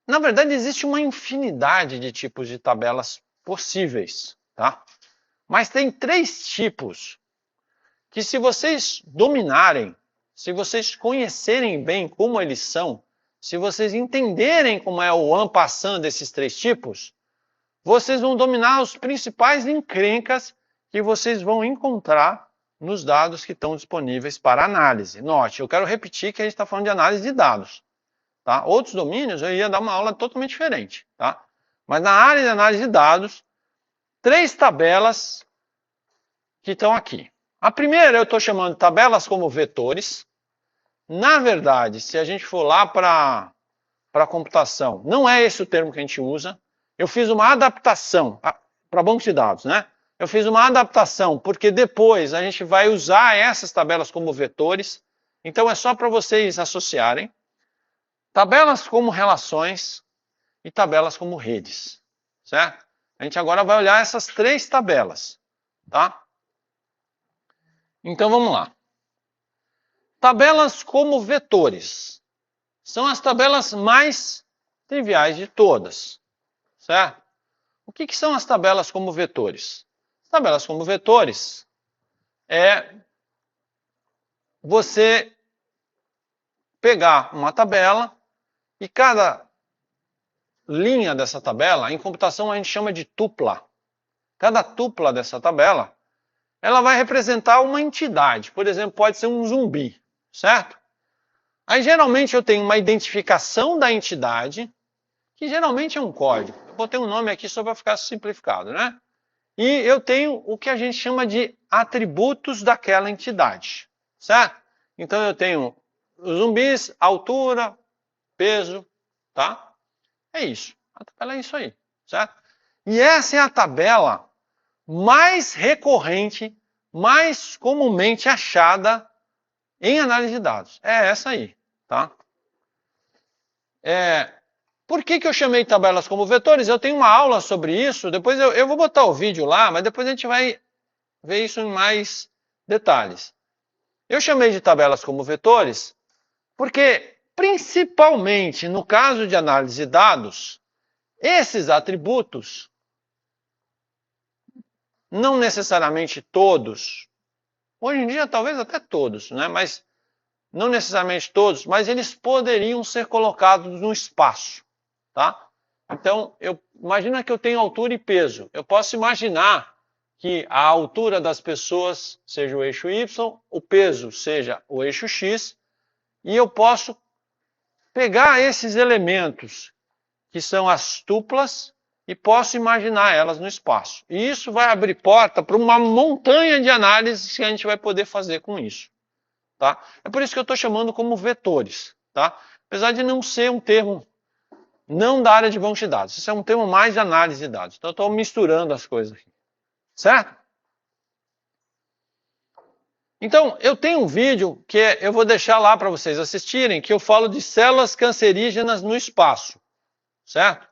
na verdade, existe uma infinidade de tipos de tabelas possíveis, tá? Mas tem 3 tipos que, se vocês dominarem, se vocês conhecerem bem como eles são, se vocês entenderem como é o en passant desses 3 tipos, vocês vão dominar os principais encrencas que vocês vão encontrar nos dados que estão disponíveis para análise. Note, eu quero repetir que a gente está falando de análise de dados. Tá? Outros domínios eu ia dar uma aula totalmente diferente. Tá? Mas na área de análise de dados, 3 tabelas que estão aqui. A primeira eu estou chamando de tabelas como vetores. Na verdade, se a gente for lá para a computação, não é esse o termo que a gente usa. Eu fiz uma adaptação para bancos de dados, né? Eu fiz uma adaptação, porque depois a gente vai usar essas tabelas como vetores. Então é só para vocês associarem. Tabelas como relações e tabelas como redes, certo? A gente agora vai olhar essas 3 tabelas, tá? Então vamos lá. Tabelas como vetores. São as tabelas mais triviais de todas, certo? O que são as tabelas como vetores? Tabelas como vetores é você pegar uma tabela e cada linha dessa tabela, em computação a gente chama de tupla. Cada tupla dessa tabela, ela vai representar uma entidade. Por exemplo, pode ser um zumbi, certo? Aí geralmente eu tenho uma identificação da entidade, que geralmente é um código. Eu botei um nome aqui só para ficar simplificado, né? E eu tenho o que a gente chama de atributos daquela entidade, certo? Então eu tenho os zumbis, altura, peso, tá? É isso. A tabela é isso aí, certo? E essa é a tabela mais recorrente, mais comumente achada em análise de dados. É essa aí, tá? Por que eu chamei tabelas como vetores? Eu tenho uma aula sobre isso, depois eu vou botar o vídeo lá, mas depois a gente vai ver isso em mais detalhes. Eu chamei de tabelas como vetores porque, principalmente no caso de análise de dados, esses atributos, não necessariamente todos, hoje em dia talvez até todos, né? Mas não necessariamente todos, mas eles poderiam ser colocados no espaço. Tá? Então, imagina que eu tenho altura e peso. Eu posso imaginar que a altura das pessoas seja o eixo Y, o peso seja o eixo X, e eu posso pegar esses elementos, que são as tuplas, e posso imaginar elas no espaço. E isso vai abrir porta para uma montanha de análises que a gente vai poder fazer com isso. Tá? É por isso que eu estou chamando como vetores. Tá? Apesar de não ser um termo não da área de banco de dados. Isso é um termo mais de análise de dados. Então, eu estou misturando as coisas aqui. Certo? Então, eu tenho um vídeo que eu vou deixar lá para vocês assistirem, que eu falo de células cancerígenas no espaço. Certo?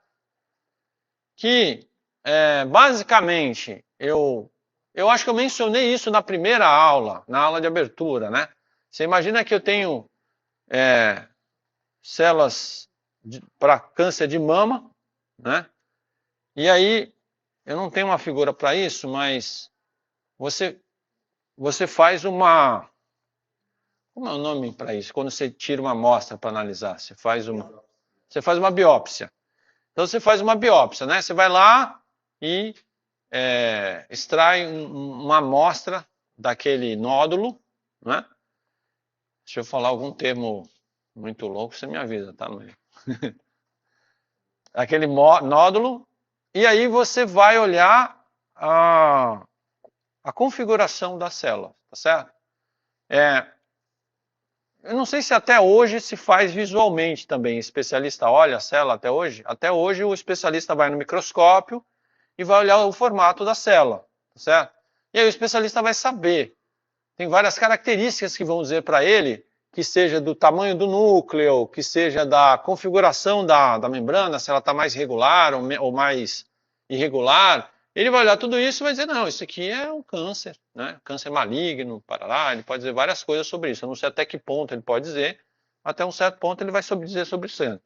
Que, basicamente, eu acho que eu mencionei isso na primeira aula, na aula de abertura, né? Você imagina que eu tenho células para câncer de mama, né? E aí, eu não tenho uma figura para isso, mas você faz uma... Como é o nome para isso? Quando você tira uma amostra para analisar, você faz uma biópsia. Então, você faz uma biópsia, né? Você vai lá e extrai uma amostra daquele nódulo, né? Deixa eu falar algum termo muito louco, você me avisa, tá? Aquele nódulo, e aí você vai olhar a configuração da célula, tá certo? Eu não sei se até hoje se faz visualmente também. O especialista olha a célula até hoje? Até hoje o especialista vai no microscópio e vai olhar o formato da célula, tá certo? E aí o especialista vai saber. Tem várias características que vão dizer para ele que seja do tamanho do núcleo, que seja da configuração da membrana, se ela está mais regular ou mais irregular. Ele vai olhar tudo isso e vai dizer, não, isso aqui é um câncer, né? Câncer maligno, parará. Ele pode dizer várias coisas sobre isso. Eu não sei até que ponto ele pode dizer, até um certo ponto ele vai dizer sobre isso.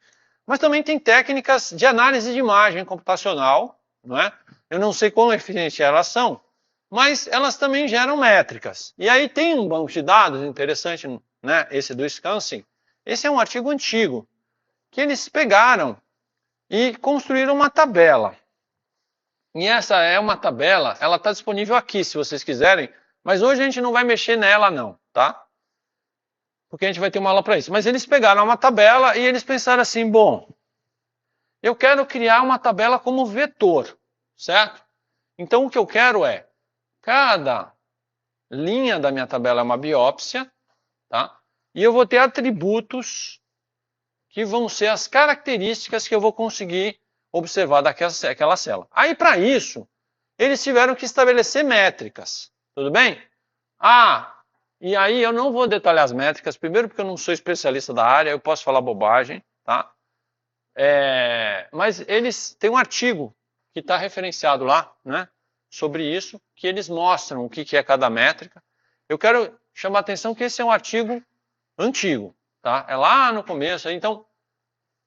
Mas também tem técnicas de análise de imagem computacional, não é? Eu não sei quão eficientes elas são, mas elas também geram métricas. E aí tem um banco de dados interessante, né? Esse do Scansing. Esse é um artigo antigo, que eles pegaram e construíram uma tabela. E essa é uma tabela, ela está disponível aqui, se vocês quiserem, mas hoje a gente não vai mexer nela não, tá? Porque a gente vai ter uma aula para isso. Mas eles pegaram uma tabela e eles pensaram assim, bom, eu quero criar uma tabela como vetor, certo? Então o que eu quero é, cada linha da minha tabela é uma biópsia, tá? E eu vou ter atributos que vão ser as características que eu vou conseguir observar daquela célula. Aí para isso, eles tiveram que estabelecer métricas, tudo bem? E aí eu não vou detalhar as métricas, primeiro porque eu não sou especialista da área, eu posso falar bobagem, tá? Mas eles têm um artigo que está referenciado lá, né, sobre isso, que eles mostram o que é cada métrica. Eu quero chamar a atenção que esse é um artigo antigo, tá? É lá no começo, então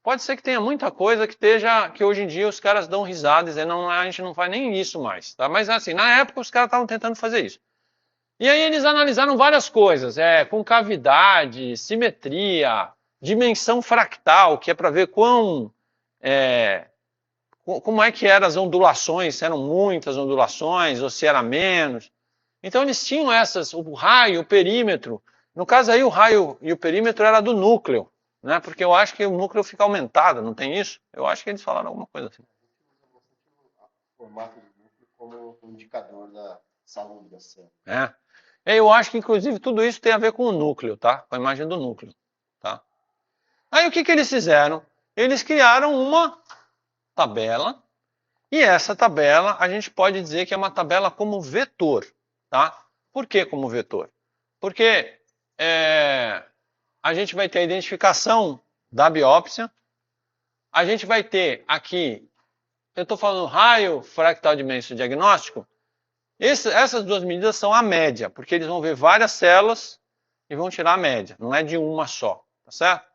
pode ser que tenha muita coisa que hoje em dia os caras dão risada, dizendo, a gente não faz nem isso mais, tá? Mas assim, na época os caras estavam tentando fazer isso. E aí eles analisaram várias coisas, com cavidade, simetria, dimensão fractal, que é para ver como é que eram as ondulações, se eram muitas ondulações ou se era menos. Então eles tinham o raio, o perímetro. No caso aí o raio e o perímetro era do núcleo, né? Porque eu acho que o núcleo fica aumentado, não tem isso? Eu acho que eles falaram alguma coisa assim. O formato do núcleo como um indicador da saúde da célula. Eu acho que inclusive tudo isso tem a ver com o núcleo, tá? Com a imagem do núcleo, tá? Aí o que eles fizeram? Eles criaram uma tabela, e essa tabela a gente pode dizer que é uma tabela como vetor, tá? Por que como vetor? Porque a gente vai ter a identificação da biópsia, a gente vai ter aqui, eu estou falando raio fractal dimensão diagnóstico, essas duas medidas são a média, porque eles vão ver várias células e vão tirar a média, não é de uma só, tá certo?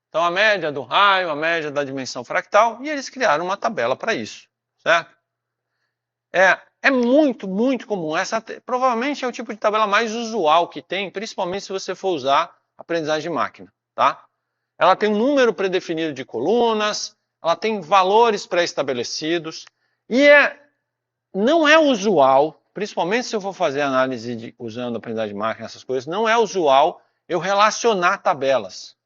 Então a média do raio, a média da dimensão fractal, e eles criaram uma tabela para isso, certo? É muito, muito comum. Essa provavelmente é o tipo de tabela mais usual que tem, principalmente se você for usar aprendizagem de máquina, tá? Ela tem um número predefinido de colunas, ela tem valores pré-estabelecidos, e não é usual, principalmente se eu for fazer análise usando aprendizagem de máquina, essas coisas, não é usual eu relacionar tabelas.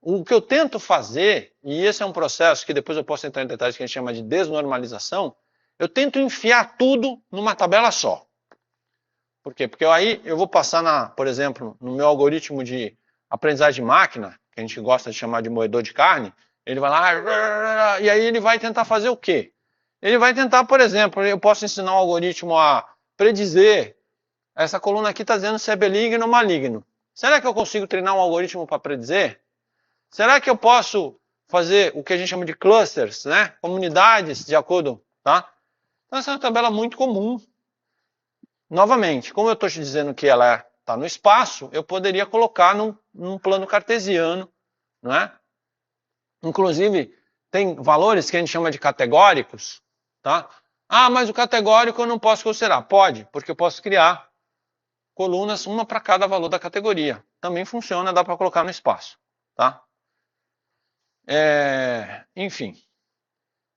O que eu tento fazer, e esse é um processo que depois eu posso entrar em detalhes que a gente chama de desnormalização, eu tento enfiar tudo numa tabela só. Por quê? Porque aí eu vou passar, por exemplo, no meu algoritmo de aprendizagem de máquina, que a gente gosta de chamar de moedor de carne, ele vai lá, e aí ele vai tentar fazer o quê? Ele vai tentar, por exemplo, eu posso ensinar um algoritmo a predizer, essa coluna aqui está dizendo se é benigno ou maligno. Será que eu consigo treinar um algoritmo para predizer? Será que eu posso fazer o que a gente chama de clusters, né? Comunidades de acordo, tá? Então essa é uma tabela muito comum. Novamente, como eu estou te dizendo que ela está no espaço, eu poderia colocar num plano cartesiano, não é? Inclusive, tem valores que a gente chama de categóricos, tá? Mas o categórico eu não posso considerar. Pode, porque eu posso criar colunas, uma para cada valor da categoria. Também funciona, dá para colocar no espaço, tá? Enfim.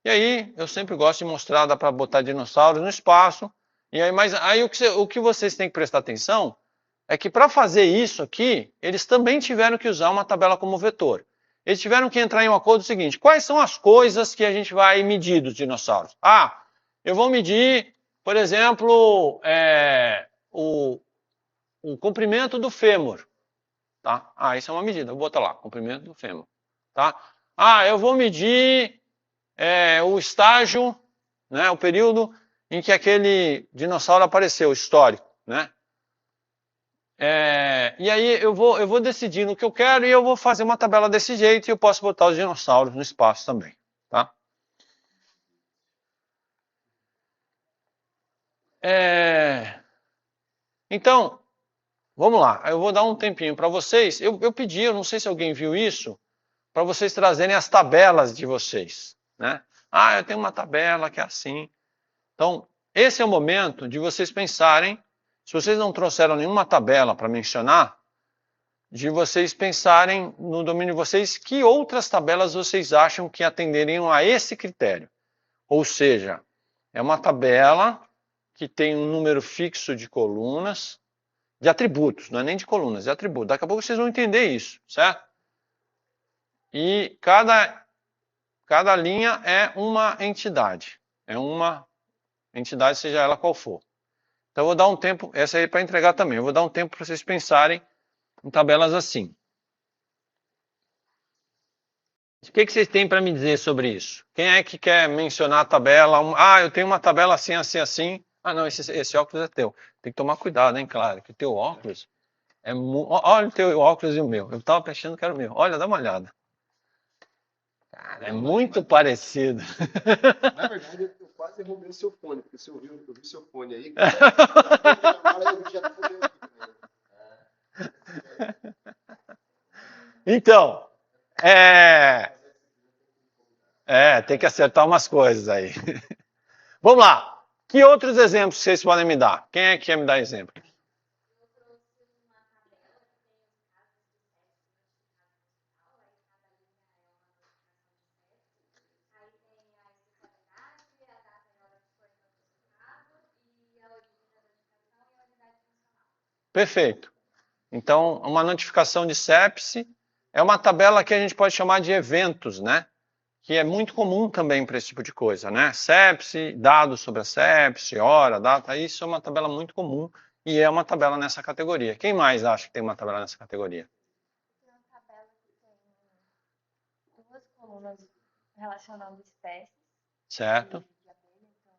E aí, eu sempre gosto de mostrar, dá para botar dinossauros no espaço. E aí, mas aí o que vocês têm que prestar atenção é que para fazer isso aqui, eles também tiveram que usar uma tabela como vetor. Eles tiveram que entrar em um acordo seguinte: quais são as coisas que a gente vai medir dos dinossauros? Eu vou medir, por exemplo, o comprimento do fêmur. Tá? Isso é uma medida, vou botar lá, comprimento do fêmur. Tá? Eu vou medir o estágio, né, o período em que aquele dinossauro apareceu, histórico, né? E aí eu vou decidindo o que eu quero e eu vou fazer uma tabela desse jeito e eu posso botar os dinossauros no espaço também, tá? Então, vamos lá. Eu vou dar um tempinho para vocês. Eu pedi, eu não sei se alguém viu isso, para vocês trazerem as tabelas de vocês, né? Ah, eu tenho uma tabela que é assim. Então, esse é o momento de vocês pensarem, se vocês não trouxeram nenhuma tabela para mencionar, de vocês pensarem no domínio de vocês que outras tabelas vocês acham que atenderiam a esse critério. Ou seja, é uma tabela que tem um número fixo de colunas, de atributos, não é nem de colunas, de atributos. Daqui a pouco vocês vão entender isso, certo? E cada linha é uma entidade. É uma entidade, seja ela qual for. Então eu vou dar um tempo, essa aí para entregar também, eu vou dar um tempo para vocês pensarem em tabelas assim. O que vocês têm para me dizer sobre isso? Quem é que quer mencionar a tabela? Ah, eu tenho uma tabela assim, assim, assim. Ah, não, esse óculos é teu. Tem que tomar cuidado, hein, claro, que o teu óculos é olha o teu óculos e o meu. Eu estava pensando que era o meu. Olha, dá uma olhada. Cara, é muito parecido. Na verdade, eu quase roubei o seu fone, porque eu vi o seu fone aí. Então, tem que acertar umas coisas aí. Vamos lá. Que outros exemplos vocês podem me dar? Quem é que quer me dar exemplo? Perfeito. Então, uma notificação de sepse é uma tabela que a gente pode chamar de eventos, né? Que é muito comum também para esse tipo de coisa, né? Sepse, dados sobre a sepse, hora, data, isso é uma tabela muito comum e é uma tabela nessa categoria. Quem mais acha que tem uma tabela nessa categoria? Tem uma tabela que tem duas colunas relacionando espécies. Certo. De abelha, então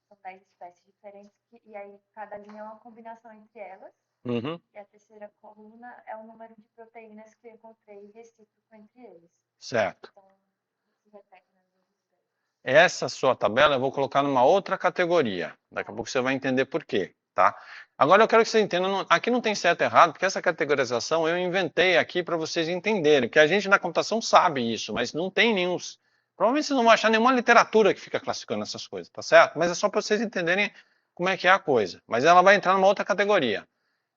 são 10 espécies diferentes, e aí cada linha é uma combinação entre elas. Uhum. E a terceira coluna é o número de proteínas que eu encontrei recíproco entre eles. Certo. Então, se repete nas duas espécies. Essa sua tabela eu vou colocar numa outra categoria. Daqui a pouco você vai entender por quê, tá? Agora eu quero que você entenda, aqui não tem certo e errado, porque essa categorização eu inventei aqui para vocês entenderem, que a gente na computação sabe isso, mas não tem nenhum... Provavelmente vocês não vão achar nenhuma literatura que fica classificando essas coisas, tá certo? Mas é só para vocês entenderem como é que é a coisa. Mas ela vai entrar numa outra categoria.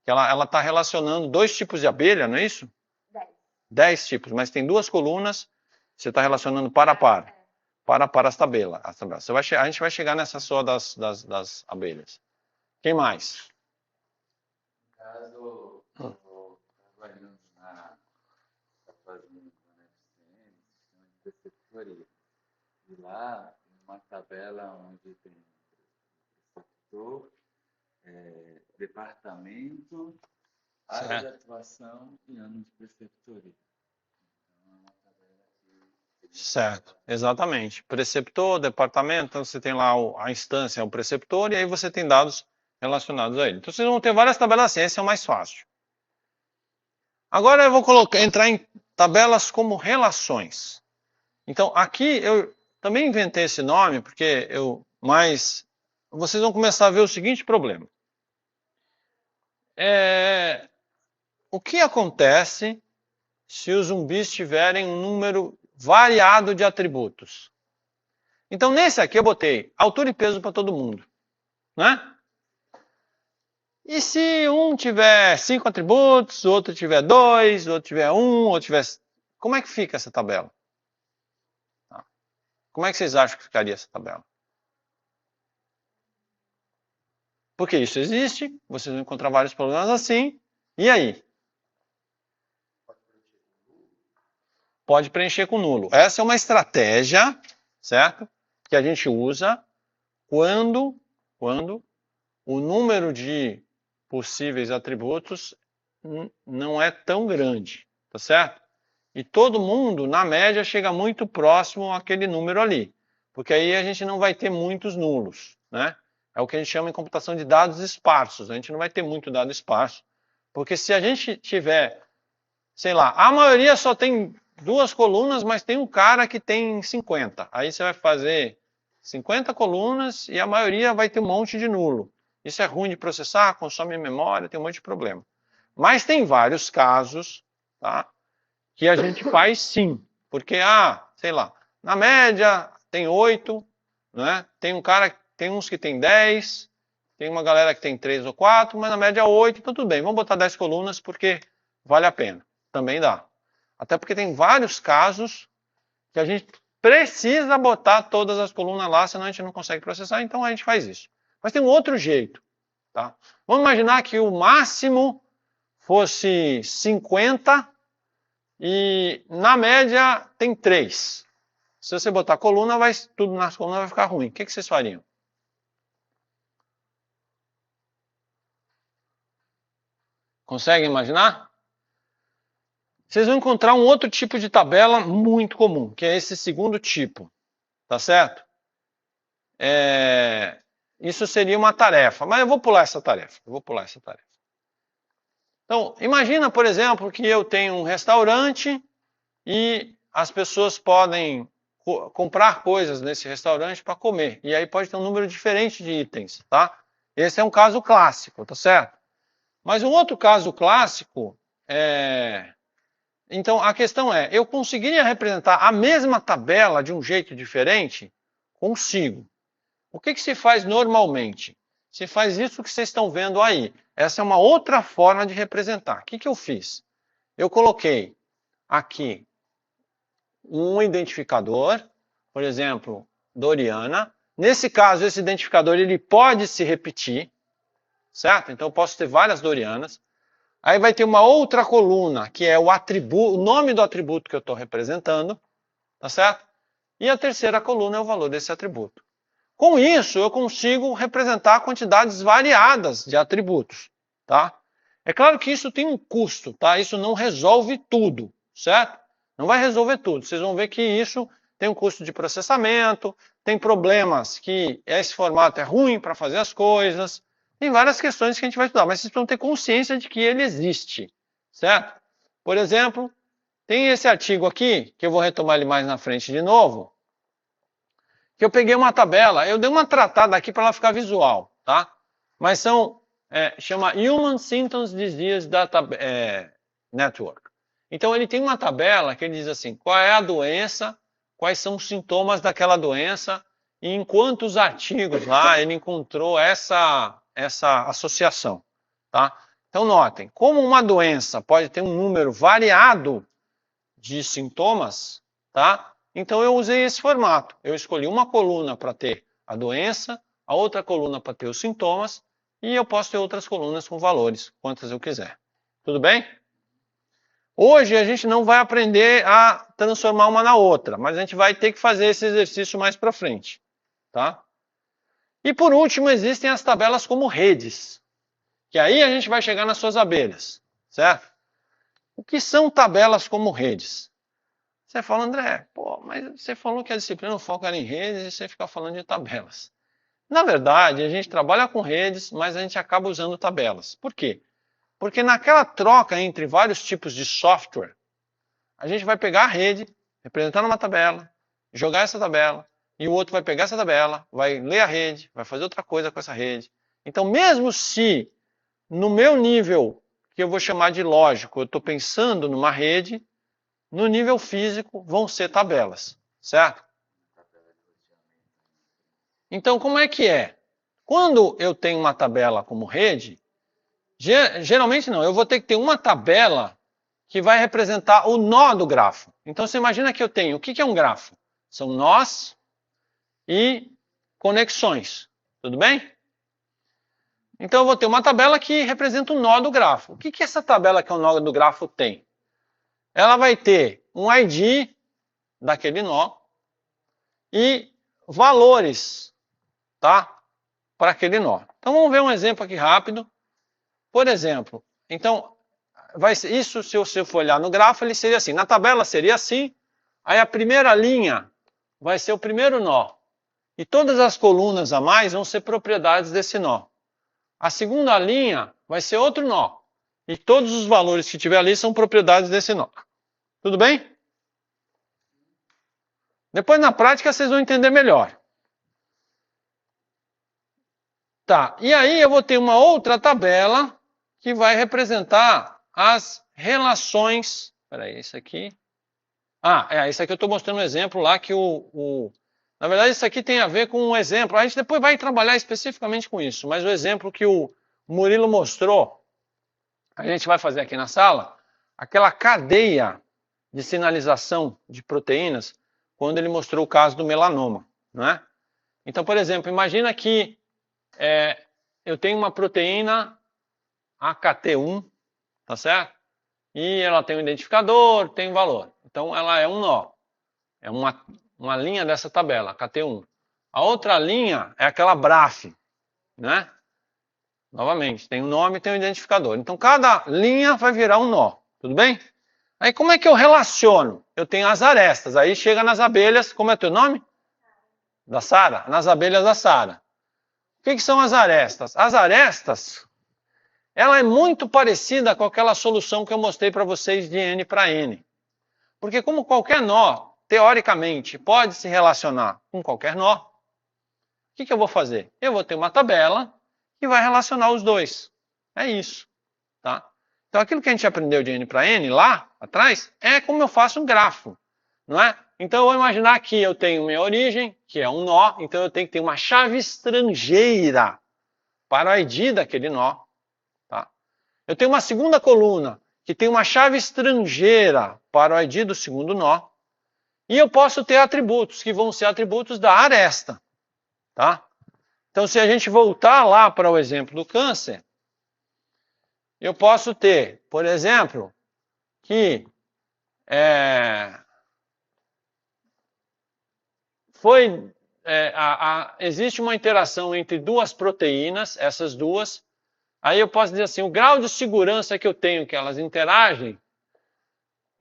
Que ela está relacionando 2 tipos de abelha, não é isso? 10 tipos, mas tem 2 colunas, você está relacionando para as tabelas. A gente vai chegar nessa só das abelhas. Quem mais? No caso, eu estou trabalhando fazendo sistema de preceptoria. E lá tem uma tabela onde tem preceptor, departamento, área de atuação e ano de preceptoria. Então, é uma tabela que... Certo, exatamente. Preceptor, departamento, então você tem lá a instância, o preceptor, e aí você tem dados relacionados a ele. Então vocês vão ter várias tabelas assim, esse é o mais fácil. Agora eu vou entrar em tabelas como relações. Então aqui eu também inventei esse nome, porque vocês vão começar a ver o seguinte problema. O que acontece se os zumbis tiverem um número variado de atributos? Então, nesse aqui eu botei altura e peso para todo mundo, né? E se um tiver 5 atributos, o outro tiver 2, o outro tiver 1, o outro tiver... Como é que fica essa tabela? Como é que vocês acham que ficaria essa tabela? Porque isso existe, vocês vão encontrar vários problemas assim, e aí? Pode preencher com nulo. Essa é uma estratégia, certo? Que a gente usa quando o número de possíveis atributos não é tão grande, tá certo? E todo mundo, na média, chega muito próximo àquele número ali, porque aí a gente não vai ter muitos nulos, né? É o que a gente chama em computação de dados esparsos. A gente não vai ter muito dado esparso, Porque se a gente tiver, sei lá, a maioria só tem 2 colunas, mas tem um cara que tem 50. Aí você vai fazer 50 colunas e a maioria vai ter um monte de nulo. Isso é ruim de processar, consome memória, tem um monte de problema. Mas tem vários casos, tá, que a gente faz sim. Porque, sei lá, na média tem 8, né? Tem uns que tem 10, tem uma galera que tem 3 ou 4, mas na média 8, então tudo bem. Vamos botar 10 colunas porque vale a pena. Também dá. Até porque tem vários casos que a gente precisa botar todas as colunas lá, senão a gente não consegue processar, então a gente faz isso. Mas tem um outro jeito, tá? Vamos imaginar que o máximo fosse 50 e na média tem 3. Se você botar coluna, tudo nas colunas vai ficar ruim. O que vocês fariam? Conseguem imaginar? Vocês vão encontrar um outro tipo de tabela muito comum, que é esse segundo tipo, tá certo? Isso seria uma tarefa, mas eu vou pular essa tarefa. Então, imagina, por exemplo, que eu tenho um restaurante e as pessoas podem comprar coisas nesse restaurante para comer. E aí pode ter um número diferente de itens, tá? Esse é um caso clássico, tá certo? Mas um outro caso clássico Então, a questão é, eu conseguiria representar a mesma tabela de um jeito diferente? Consigo. O que se faz normalmente? Se faz isso que vocês estão vendo aí. Essa é uma outra forma de representar. O que eu fiz? Eu coloquei aqui um identificador, por exemplo, Doriana. Nesse caso, esse identificador ele pode se repetir, certo? Então, eu posso ter várias Dorianas. Aí vai ter uma outra coluna, que é o atributo, o nome do atributo que eu estou representando, tá certo? E a terceira coluna é o valor desse atributo. Com isso, eu consigo representar quantidades variadas de atributos, tá? É claro que isso tem um custo, tá? Isso não resolve tudo, certo? Não vai resolver tudo. Vocês vão ver que isso tem um custo de processamento, tem problemas que esse formato é ruim para fazer as coisas. Tem várias questões que a gente vai estudar, mas vocês precisam ter consciência de que ele existe, certo? Por exemplo, tem esse artigo aqui, que eu vou retomar ele mais na frente de novo, que eu peguei uma tabela, eu dei uma tratada aqui para ela ficar visual, tá? Mas chama Human Symptoms Disease Data Network. Então ele tem uma tabela que ele diz assim, qual é a doença, quais são os sintomas daquela doença, e em quantos artigos lá ele encontrou essa associação, tá? Então notem, como uma doença pode ter um número variado de sintomas, tá? Então eu usei esse formato. Eu escolhi uma coluna para ter a doença, a outra coluna para ter os sintomas, e eu posso ter outras colunas com valores, quantas eu quiser. Tudo bem? Hoje a gente não vai aprender a transformar uma na outra, mas a gente vai ter que fazer esse exercício mais para frente, tá? E por último, existem as tabelas como redes, que aí a gente vai chegar nas suas abelhas, certo? O que são tabelas como redes? Você fala, André, mas você falou que a disciplina foca em redes e você fica falando de tabelas. Na verdade, a gente trabalha com redes, mas a gente acaba usando tabelas. Por quê? Porque naquela troca entre vários tipos de software, a gente vai pegar a rede, representar numa tabela, jogar essa tabela, e o outro vai pegar essa tabela, vai ler a rede, vai fazer outra coisa com essa rede. Então, mesmo se no meu nível, que eu vou chamar de lógico, eu estou pensando numa rede, no nível físico vão ser tabelas, certo? Então, como é que é? Quando eu tenho uma tabela como rede, geralmente não, eu vou ter que ter uma tabela que vai representar o nó do grafo. Então, você imagina que eu tenho, o que é um grafo? São nós e conexões, tudo bem? Então eu vou ter uma tabela que representa o nó do grafo. O que essa tabela que é o nó do grafo tem? Ela vai ter um ID daquele nó e valores, tá? Para aquele nó. Então vamos ver um exemplo aqui rápido. Por exemplo, então, isso se você for olhar no grafo, ele seria assim. Na tabela seria assim, aí a primeira linha vai ser o primeiro nó. E todas as colunas a mais vão ser propriedades desse nó. A segunda linha vai ser outro nó. E todos os valores que tiver ali são propriedades desse nó. Tudo bem? Depois, na prática, vocês vão entender melhor. Tá, e aí eu vou ter uma outra tabela que vai representar as relações... Peraí, isso aqui... isso aqui eu estou mostrando um exemplo lá que Na verdade, isso aqui tem a ver com um exemplo. A gente depois vai trabalhar especificamente com isso, mas o exemplo que o Murilo mostrou, a gente vai fazer aqui na sala, aquela cadeia de sinalização de proteínas, quando ele mostrou o caso do melanoma, não é? Então, por exemplo, imagina que eu tenho uma proteína AKT1, tá certo? E ela tem um identificador, tem um valor. Então, ela é um nó. É uma linha dessa tabela, AKT1. A outra linha é aquela BRAF, né? Novamente, tem um nome e tem um identificador. Então, cada linha vai virar um nó, tudo bem? Aí, como é que eu relaciono? Eu tenho as arestas. Aí chega nas abelhas, como é teu nome? Da Sara? Nas abelhas da Sara. O que são as arestas? As arestas, ela é muito parecida com aquela solução que eu mostrei para vocês de N para N. Porque como qualquer nó, teoricamente, pode se relacionar com qualquer nó, o que eu vou fazer? Eu vou ter uma tabela que vai relacionar os dois. É isso. Tá? Então, aquilo que a gente aprendeu de N para N lá atrás, é como eu faço um grafo. Não é? Então, eu vou imaginar que eu tenho minha origem, que é um nó, então eu tenho que ter uma chave estrangeira para o ID daquele nó. Tá? Eu tenho uma segunda coluna, que tem uma chave estrangeira para o ID do segundo nó. E eu posso ter atributos, que vão ser atributos da aresta. Tá? Então, se a gente voltar lá para o exemplo do câncer, eu posso ter, por exemplo, que existe uma interação entre duas proteínas, essas duas. Aí eu posso dizer assim, o grau de segurança que eu tenho que elas interagem,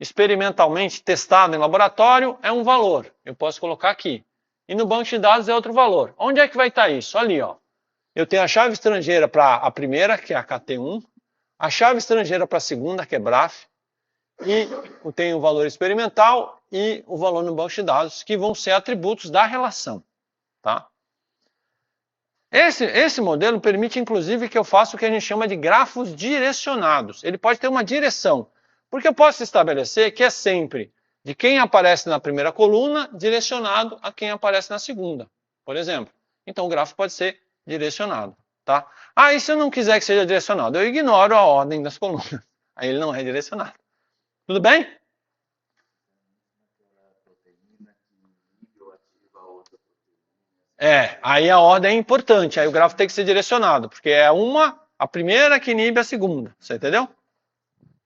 experimentalmente testado em laboratório, é um valor. Eu posso colocar aqui. E no banco de dados é outro valor. Onde é que vai estar isso? Ali, ó. Eu tenho a chave estrangeira para a primeira, que é a KT1, a chave estrangeira para a segunda, que é BRAF, e eu tenho o valor experimental e o valor no banco de dados, que vão ser atributos da relação. Tá? Esse modelo permite, inclusive, que eu faça o que a gente chama de grafos direcionados. Ele pode ter uma direção, porque eu posso estabelecer que é sempre de quem aparece na primeira coluna direcionado a quem aparece na segunda, por exemplo. Então, o gráfico pode ser direcionado. Tá? E se eu não quiser que seja direcionado, eu ignoro a ordem das colunas. Aí ele não é direcionado. Tudo bem? Aí a ordem é importante, aí o gráfico tem que ser direcionado, porque é a primeira que inibe a segunda, você entendeu?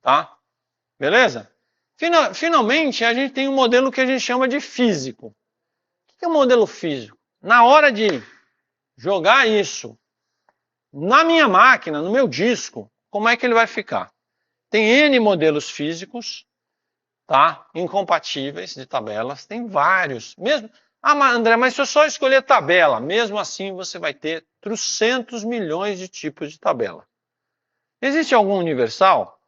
Tá? Beleza? Finalmente, a gente tem um modelo que a gente chama de físico. O que é um modelo físico? Na hora de jogar isso na minha máquina, no meu disco, como é que ele vai ficar? Tem N modelos físicos, tá? Incompatíveis de tabelas, tem vários. Mas André, mas se eu só escolher tabela, mesmo assim você vai ter 300 milhões de tipos de tabela. Existe algum universal?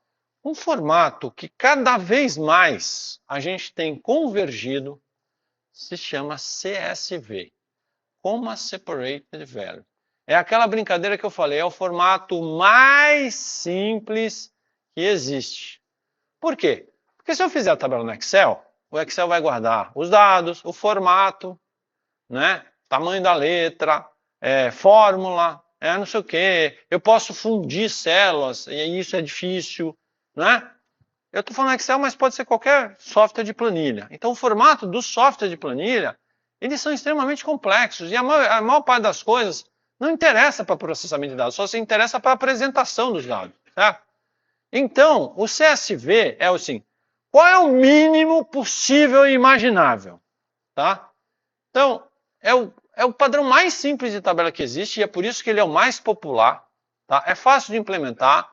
Um formato que cada vez mais a gente tem convergido se chama CSV, Comma Separated Value. É aquela brincadeira que eu falei, é o formato mais simples que existe. Por quê? Porque se eu fizer a tabela no Excel, o Excel vai guardar os dados, o formato, né? Tamanho da letra, fórmula, não sei o quê. Eu posso fundir células, e isso é difícil, né? Eu estou falando Excel, mas pode ser qualquer software de planilha. Então, o formato do software de planilha, eles são extremamente complexos. E a maior parte das coisas não interessa para processamento de dados, só se interessa para a apresentação dos dados. Certo? Então, o CSV é assim, qual é o mínimo possível e imaginável? Tá? Então, é o padrão mais simples de tabela que existe e é por isso que ele é o mais popular. Tá? É fácil de implementar,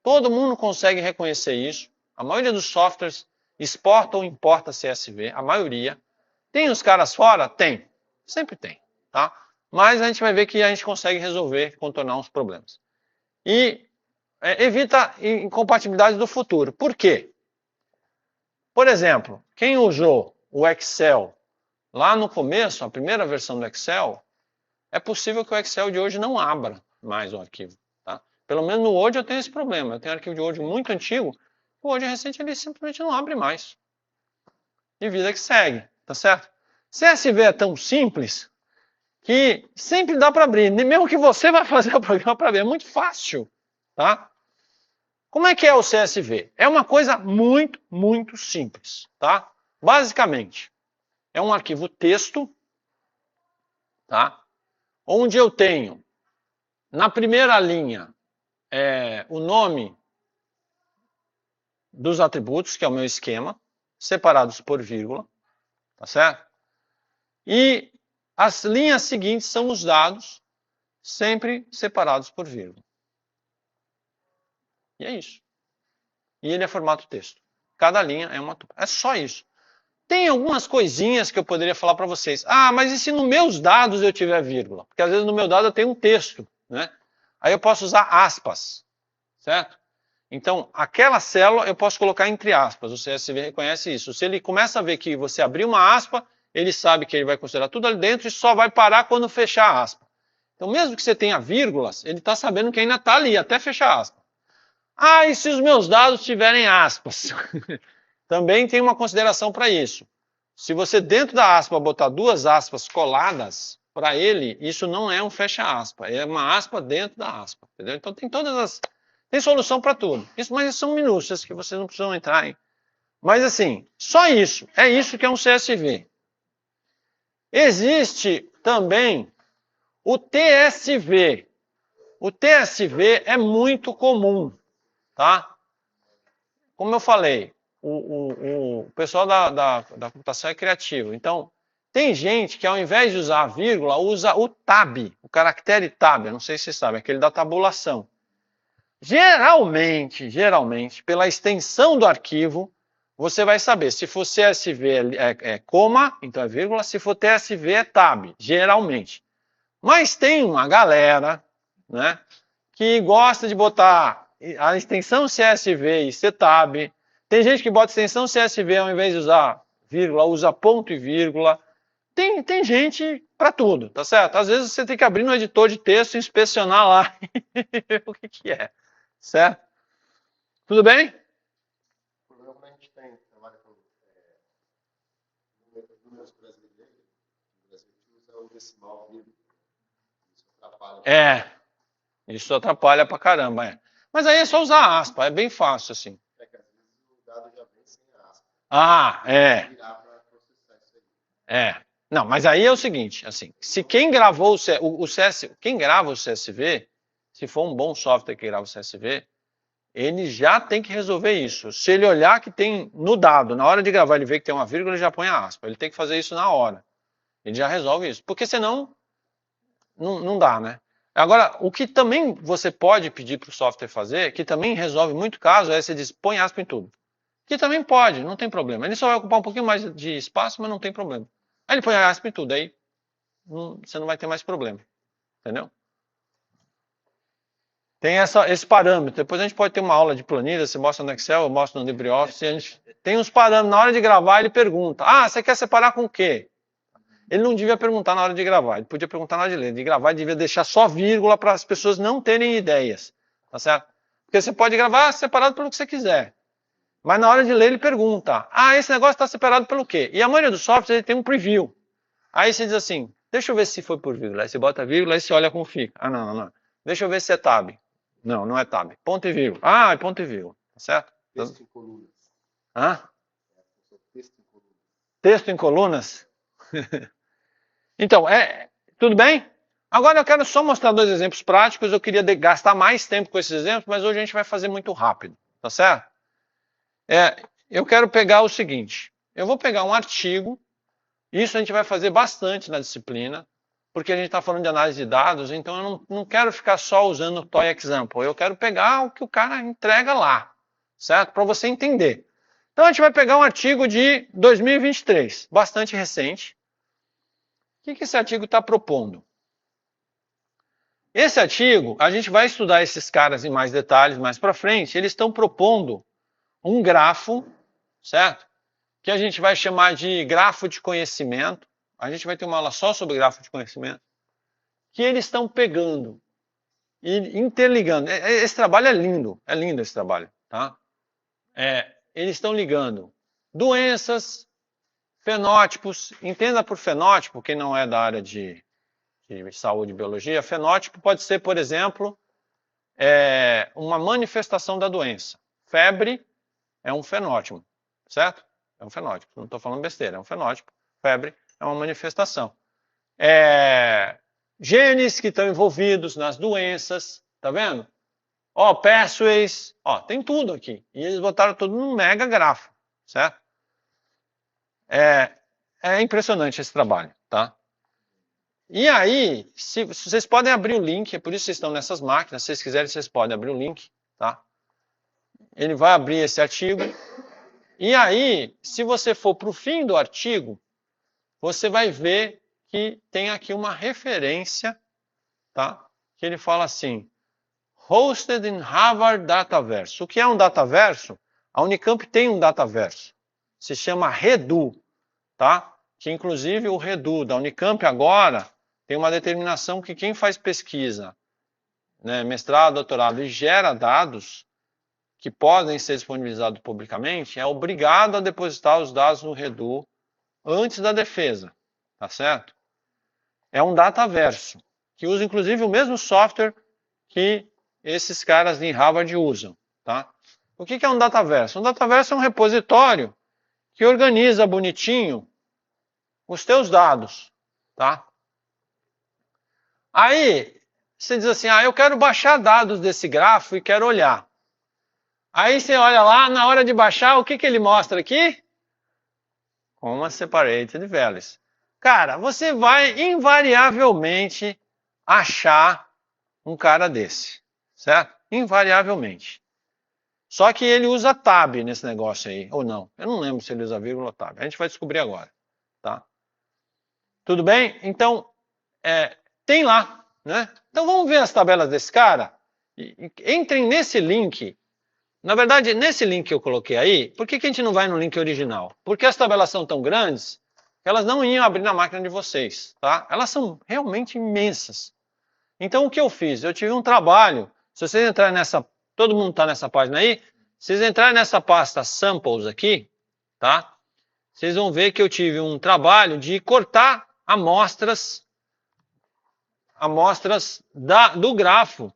todo mundo consegue reconhecer isso. A maioria dos softwares exporta ou importa CSV, a maioria. Tem os caras fora? Tem. Sempre tem. Tá? Mas a gente vai ver que a gente consegue resolver, contornar uns problemas. E evita incompatibilidade do futuro. Por quê? Por exemplo, quem usou o Excel lá no começo, a primeira versão do Excel, é possível que o Excel de hoje não abra mais o arquivo. Tá? Pelo menos no Word eu tenho esse problema. Eu tenho um arquivo de Word muito antigo, o Word recente ele simplesmente não abre mais. E vida que segue, tá certo? CSV é tão simples que sempre dá para abrir. Mesmo que você vai fazer o programa para abrir, é muito fácil. Tá? Como é que é o CSV? É uma coisa muito, muito simples. Tá? Basicamente, é um arquivo texto, tá? Onde eu tenho, na primeira linha, o nome dos atributos, que é o meu esquema, separados por vírgula, tá certo? E as linhas seguintes são os dados, sempre separados por vírgula. E é isso. E ele é formato texto. Cada linha é uma tupla. É só isso. Tem algumas coisinhas que eu poderia falar para vocês. Ah, mas e se nos meus dados eu tiver vírgula? Porque às vezes no meu dado eu tenho um texto, né? Aí eu posso usar aspas, certo? Então, aquela célula eu posso colocar entre aspas. O CSV reconhece isso. Se ele começa a ver que você abriu uma aspa, ele sabe que ele vai considerar tudo ali dentro e só vai parar quando fechar a aspa. Então, mesmo que você tenha vírgulas, ele está sabendo que ainda está ali, até fechar a aspa. Ah, e se os meus dados tiverem aspas? Também tem uma consideração para isso. Se você dentro da aspa botar duas aspas coladas, para ele, isso não é um fecha-aspa, é uma aspa dentro da aspa. Entendeu? Então tem todas as... Tem solução para tudo. Mas são minúcias que vocês não precisam entrar em. Mas assim, só isso. É isso que é um CSV. Existe também o TSV. O TSV é muito comum, tá? Como eu falei, o pessoal da computação é criativo. Então, tem gente que ao invés de usar a vírgula, usa o tab, o caractere tab, eu não sei se vocês sabem, aquele da tabulação. Geralmente, pela extensão do arquivo, você vai saber se for CSV é coma, então é vírgula, se for TSV é tab, geralmente. Mas tem uma galera, né, que gosta de botar a extensão CSV e ser tab. Tem gente que bota extensão CSV ao invés de usar vírgula, usa ponto e vírgula. Tem gente para tudo, tá certo? Às vezes você tem que abrir no editor de texto e inspecionar lá o que é, certo? Tudo bem? O problema quando a gente trabalha com números brasileiros, o Brasil usa o decimal, vírgula. Isso atrapalha. Isso atrapalha pra caramba. Mas aí é só usar aspa, é bem fácil assim. É que às vezes o dado já vem sem aspa. Virar para processar isso aí. Não, mas aí é o seguinte, assim, se quem gravou quem grava o CSV, se for um bom software que grava o CSV, ele já tem que resolver isso. Se ele olhar que tem no dado, na hora de gravar, ele vê que tem uma vírgula, ele já põe a aspa. Ele tem que fazer isso na hora. Ele já resolve isso. Porque senão, não dá, né? Agora, o que também você pode pedir para o software fazer, que também resolve muito caso, é você diz, põe aspa em tudo. Que também pode, não tem problema. Ele só vai ocupar um pouquinho mais de espaço, mas não tem problema. Aí ele põe aspa em tudo, aí você não vai ter mais problema. Entendeu? Tem esse parâmetro. Depois a gente pode ter uma aula de planilha, você mostra no Excel, eu mostro no LibreOffice. A gente tem uns parâmetros. Na hora de gravar, ele pergunta: ah, você quer separar com o quê? Ele não devia perguntar na hora de gravar, ele podia perguntar na hora de ler. De gravar, ele devia deixar só vírgula para as pessoas não terem ideias. Tá certo? Porque você pode gravar separado pelo que você quiser. Mas na hora de ler, ele pergunta: ah, esse negócio está separado pelo quê? E a maioria dos softwares ele tem um preview. Aí você diz assim: deixa eu ver se foi por vírgula. Aí você bota vírgula e você olha como fica. Ah, não. Deixa eu ver se é tab. Não é tab. Ponto e vírgula. Ah, é ponto e vírgula. Tá certo? Texto em colunas. Hã? Texto em colunas. Texto em colunas? Então, tudo bem? Agora eu quero só mostrar dois exemplos práticos. Eu queria gastar mais tempo com esses exemplos, mas hoje a gente vai fazer muito rápido. Tá certo? Eu quero pegar o seguinte. Eu vou pegar um artigo. Isso a gente vai fazer bastante na disciplina, porque a gente está falando de análise de dados, então eu não quero ficar só usando o Toy Example. Eu quero pegar o que o cara entrega lá, certo? Para você entender. Então a gente vai pegar um artigo de 2023, bastante recente. O que esse artigo está propondo? Esse artigo, a gente vai estudar esses caras em mais detalhes mais para frente. Eles estão propondo um grafo, certo? Que a gente vai chamar de grafo de conhecimento. A gente vai ter uma aula só sobre grafo de conhecimento. Que eles estão pegando e interligando. Esse trabalho é lindo esse trabalho, tá? Eles estão ligando doenças, fenótipos. Entenda por fenótipo, quem não é da área de saúde e biologia, fenótipo pode ser, por exemplo, uma manifestação da doença. Febre é um fenótipo, certo? É um fenótipo, não estou falando besteira, é um fenótipo. Febre é uma manifestação. Genes que estão envolvidos nas doenças, tá vendo? Pathways, tem tudo aqui. E eles botaram tudo num mega grafo, certo? É impressionante esse trabalho, tá? E aí, se vocês podem abrir o link, é por isso que vocês estão nessas máquinas, se vocês quiserem, vocês podem abrir o link, tá? Ele vai abrir esse artigo. E aí, se você for para o fim do artigo, você vai ver que tem aqui uma referência, tá? Que ele fala assim, hosted in Harvard Dataverse. O que é um dataverso? A Unicamp tem um dataverso. Se chama Redu, tá? Que inclusive o Redu da Unicamp agora tem uma determinação que quem faz pesquisa, né, mestrado, doutorado e gera dados que podem ser disponibilizados publicamente, é obrigado a depositar os dados no Redu antes da defesa, tá certo? É um dataverso, que usa inclusive o mesmo software que esses caras de Harvard usam, tá? O que é um dataverso? Um dataverso é um repositório que organiza bonitinho os teus dados, tá? Aí, você diz assim, eu quero baixar dados desse grafo e quero olhar. Aí você olha lá, na hora de baixar, o que ele mostra aqui? Comma separated values. Cara, você vai invariavelmente achar um cara desse, certo? Invariavelmente. Só que ele usa tab nesse negócio aí, ou não. Eu não lembro se ele usa vírgula ou tab. A gente vai descobrir agora, tá? Tudo bem? Então, tem lá, né? Então vamos ver as tabelas desse cara. Entrem nesse link. Na verdade, nesse link que eu coloquei aí, por que a gente não vai no link original? Porque as tabelas são tão grandes que elas não iam abrir na máquina de vocês, tá? Elas são realmente imensas. Então o que eu fiz? Eu tive um trabalho. Se vocês entrarem nessa, todo mundo está nessa página aí, se vocês entrarem nessa pasta samples aqui, tá? Vocês vão ver que eu tive um trabalho de cortar amostras do grafo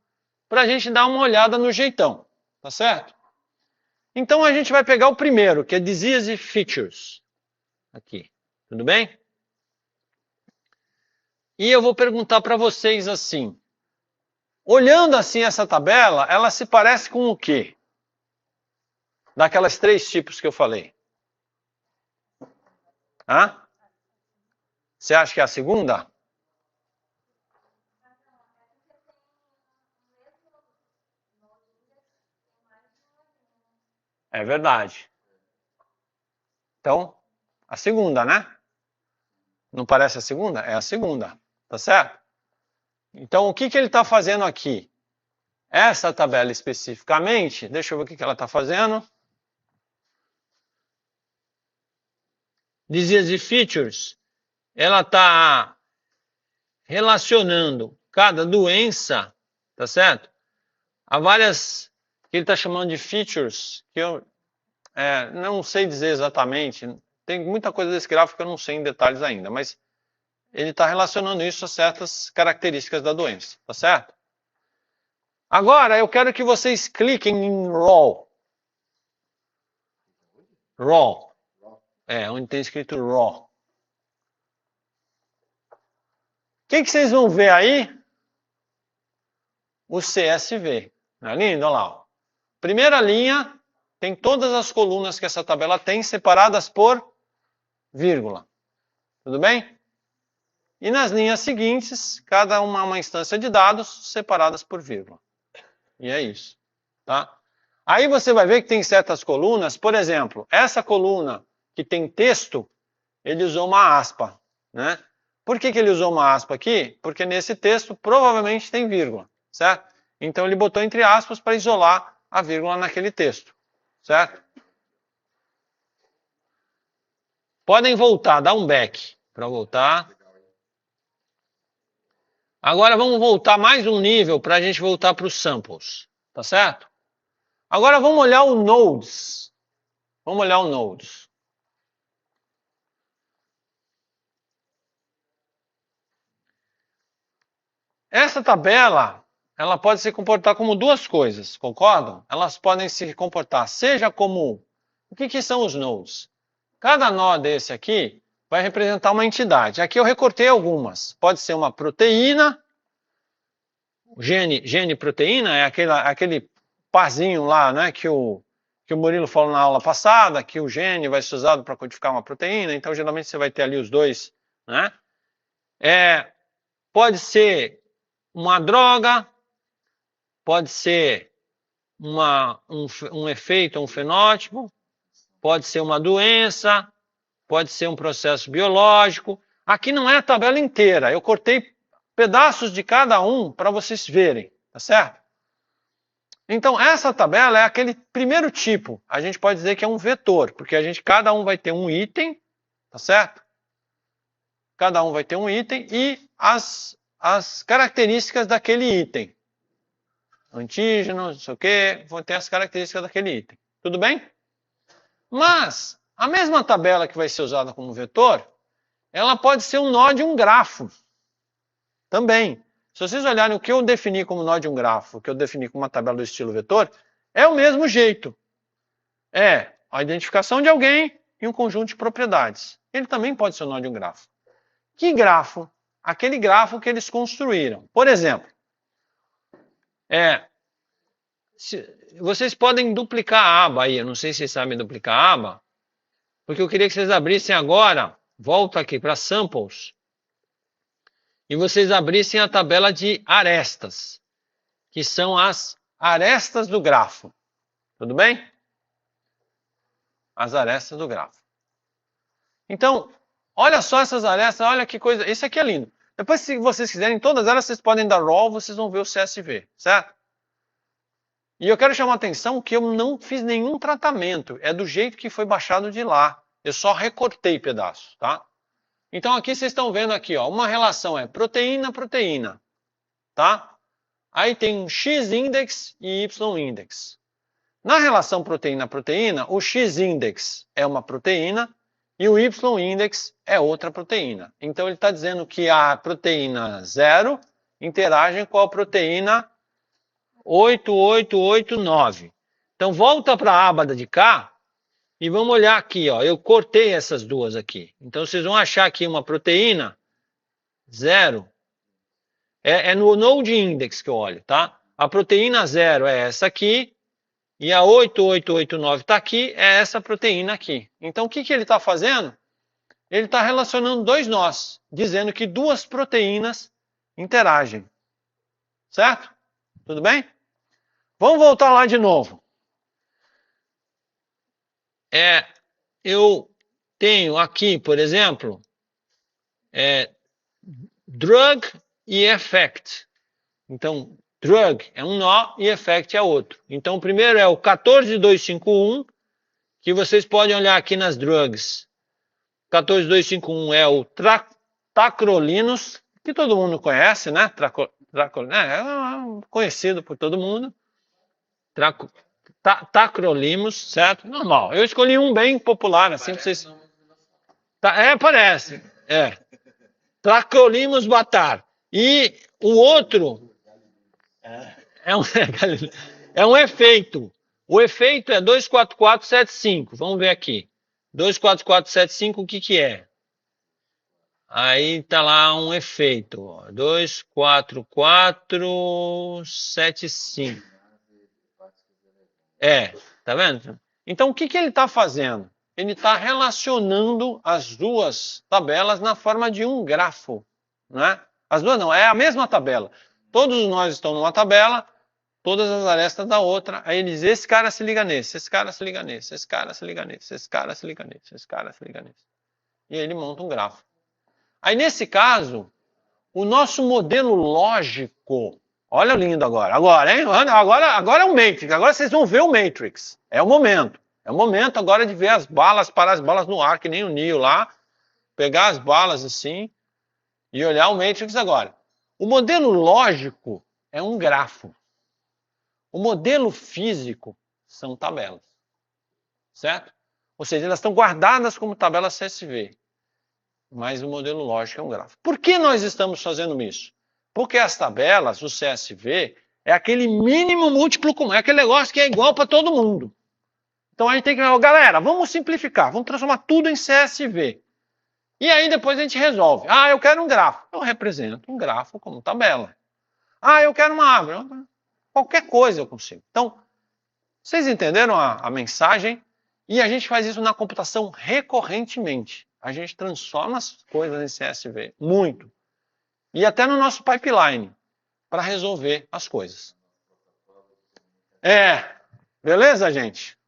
para a gente dar uma olhada no jeitão, tá certo? Então a gente vai pegar o primeiro, que é Disease Features, aqui, tudo bem? E eu vou perguntar para vocês assim, olhando assim essa tabela, ela se parece com o quê? Daquelas 3 tipos que eu falei. Você acha que é a segunda? É verdade. Então, a segunda, né? Não parece a segunda? É a segunda, tá certo? Então, o que ele está fazendo aqui? Essa tabela especificamente, deixa eu ver o que ela está fazendo. Disease Features, ela está relacionando cada doença, tá certo? Há várias que ele está chamando de features, que eu não sei dizer exatamente. Tem muita coisa desse gráfico que eu não sei em detalhes ainda, mas ele está relacionando isso a certas características da doença, tá certo? Agora, eu quero que vocês cliquem em Raw. Raw. Onde tem escrito Raw. O que vocês vão ver aí? O CSV. Não é lindo? Olha lá. Primeira linha, tem todas as colunas que essa tabela tem, separadas por vírgula. Tudo bem? E nas linhas seguintes, cada uma instância de dados separadas por vírgula. E é isso. Tá? Aí você vai ver que tem certas colunas, por exemplo, essa coluna que tem texto, ele usou uma aspa, né? Por que ele usou uma aspa aqui? Porque nesse texto provavelmente tem vírgula, certo? Então ele botou entre aspas para isolar a vírgula naquele texto, certo? Podem voltar, dá um back para voltar. Agora vamos voltar mais um nível para a gente voltar para os samples, tá certo? Agora vamos olhar o nodes. Vamos olhar o nodes. Essa tabela, ela pode se comportar como duas coisas, concordam? Elas podem se comportar seja como... O que são os nodes? Cada nó desse aqui vai representar uma entidade. Aqui eu recortei algumas. Pode ser uma proteína. Gene proteína é aquele parzinho lá, né, que o Murilo falou na aula passada, que o gene vai ser usado para codificar uma proteína. Então, geralmente, você vai ter ali os dois, né? Pode ser uma droga, pode ser um efeito, um fenótipo, pode ser uma doença, pode ser um processo biológico. Aqui não é a tabela inteira, eu cortei pedaços de cada um para vocês verem, tá certo? Então, essa tabela é aquele primeiro tipo. A gente pode dizer que é um vetor, porque cada um vai ter um item, tá certo? Cada um vai ter um item e as características daquele item. Antígeno, não sei o quê, vão ter as características daquele item. Tudo bem? Mas, a mesma tabela que vai ser usada como vetor, ela pode ser um nó de um grafo. Também. Se vocês olharem o que eu defini como nó de um grafo, o que eu defini como uma tabela do estilo vetor, é o mesmo jeito. É a identificação de alguém e um conjunto de propriedades. Ele também pode ser o nó de um grafo. Que grafo? Aquele grafo que eles construíram. Por exemplo, vocês podem duplicar a aba aí. Eu não sei se vocês sabem duplicar a aba, porque eu queria que vocês abrissem agora, volto aqui para samples, e vocês abrissem a tabela de arestas, que são as arestas do grafo. Tudo bem? As arestas do grafo. Então, olha só essas arestas, olha que coisa. Isso aqui é lindo. Depois, se vocês quiserem, todas elas vocês podem dar roll, vocês vão ver o CSV, certo? E eu quero chamar a atenção que eu não fiz nenhum tratamento. É do jeito que foi baixado de lá. Eu só recortei pedaços, tá? Então, aqui vocês estão vendo aqui, ó, uma relação é proteína-proteína, tá? Aí tem um X-index e Y-index. Na relação proteína-proteína, o X-index é uma proteína e o Y-index é outra proteína. Então, ele está dizendo que a proteína 0 interage com a proteína 8889. Então, volta para a aba de cá. E vamos olhar aqui, ó. Eu cortei essas duas aqui. Então, vocês vão achar aqui uma proteína 0. É no node index que eu olho, tá? A proteína 0 é essa aqui. E a 8889 está aqui, é essa proteína aqui. Então, o que ele está fazendo? Ele está relacionando dois nós, dizendo que duas proteínas interagem. Certo? Tudo bem? Vamos voltar lá de novo. Eu tenho aqui, por exemplo, drug e effect. Então, drug é um nó e effect é outro. Então, o primeiro é o 14251, que vocês podem olhar aqui nas drugs. 14251 é o tacrolimus, que todo mundo conhece, né? É conhecido por todo mundo. Tacrolimus, certo? Normal. Eu escolhi um bem popular, assim, para vocês... parece. Tacrolimus batar. E o outro é um efeito. O efeito é 24475. Vamos ver aqui. 24475, o que é? Aí está lá um efeito. 24475. Tá vendo? Então, o que ele está fazendo? Ele está relacionando as duas tabelas na forma de um grafo. Né? As duas não, é a mesma tabela. Todos nós estão numa tabela, todas as arestas da outra. Aí ele diz, esse cara se liga nesse, esse cara se liga nesse, esse cara se liga nesse, esse cara se liga nesse, esse cara se liga nesse. E ele monta um grafo. Aí, nesse caso, o nosso modelo lógico, olha lindo agora, hein? Agora é o Matrix, agora vocês vão ver o Matrix. É o momento. É o momento agora de ver as balas, parar as balas no ar, que nem o Neo lá, pegar as balas assim e olhar o Matrix agora. O modelo lógico é um grafo. O modelo físico são tabelas. Certo? Ou seja, elas estão guardadas como tabelas CSV. Mas o modelo lógico é um gráfico. Por que nós estamos fazendo isso? Porque as tabelas, o CSV, é aquele mínimo múltiplo comum, é aquele negócio que é igual para todo mundo. Então a gente tem que, galera, vamos simplificar, vamos transformar tudo em CSV. E aí depois a gente resolve. Ah, eu quero um grafo. Eu represento um grafo como tabela. Ah, eu quero uma árvore. Qualquer coisa eu consigo. Então, vocês entenderam a mensagem? E a gente faz isso na computação recorrentemente. A gente transforma as coisas em CSV. Muito. E até no nosso pipeline. Para resolver as coisas. Beleza, gente?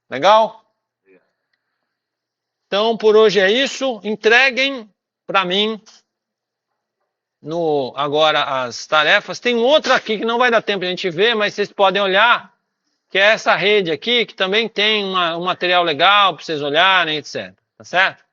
Legal? Então, por hoje é isso. Entreguem para mim agora as tarefas. Tem outra aqui que não vai dar tempo de a gente ver, mas vocês podem olhar, que é essa rede aqui, que também tem um material legal para vocês olharem, etc. Tá certo?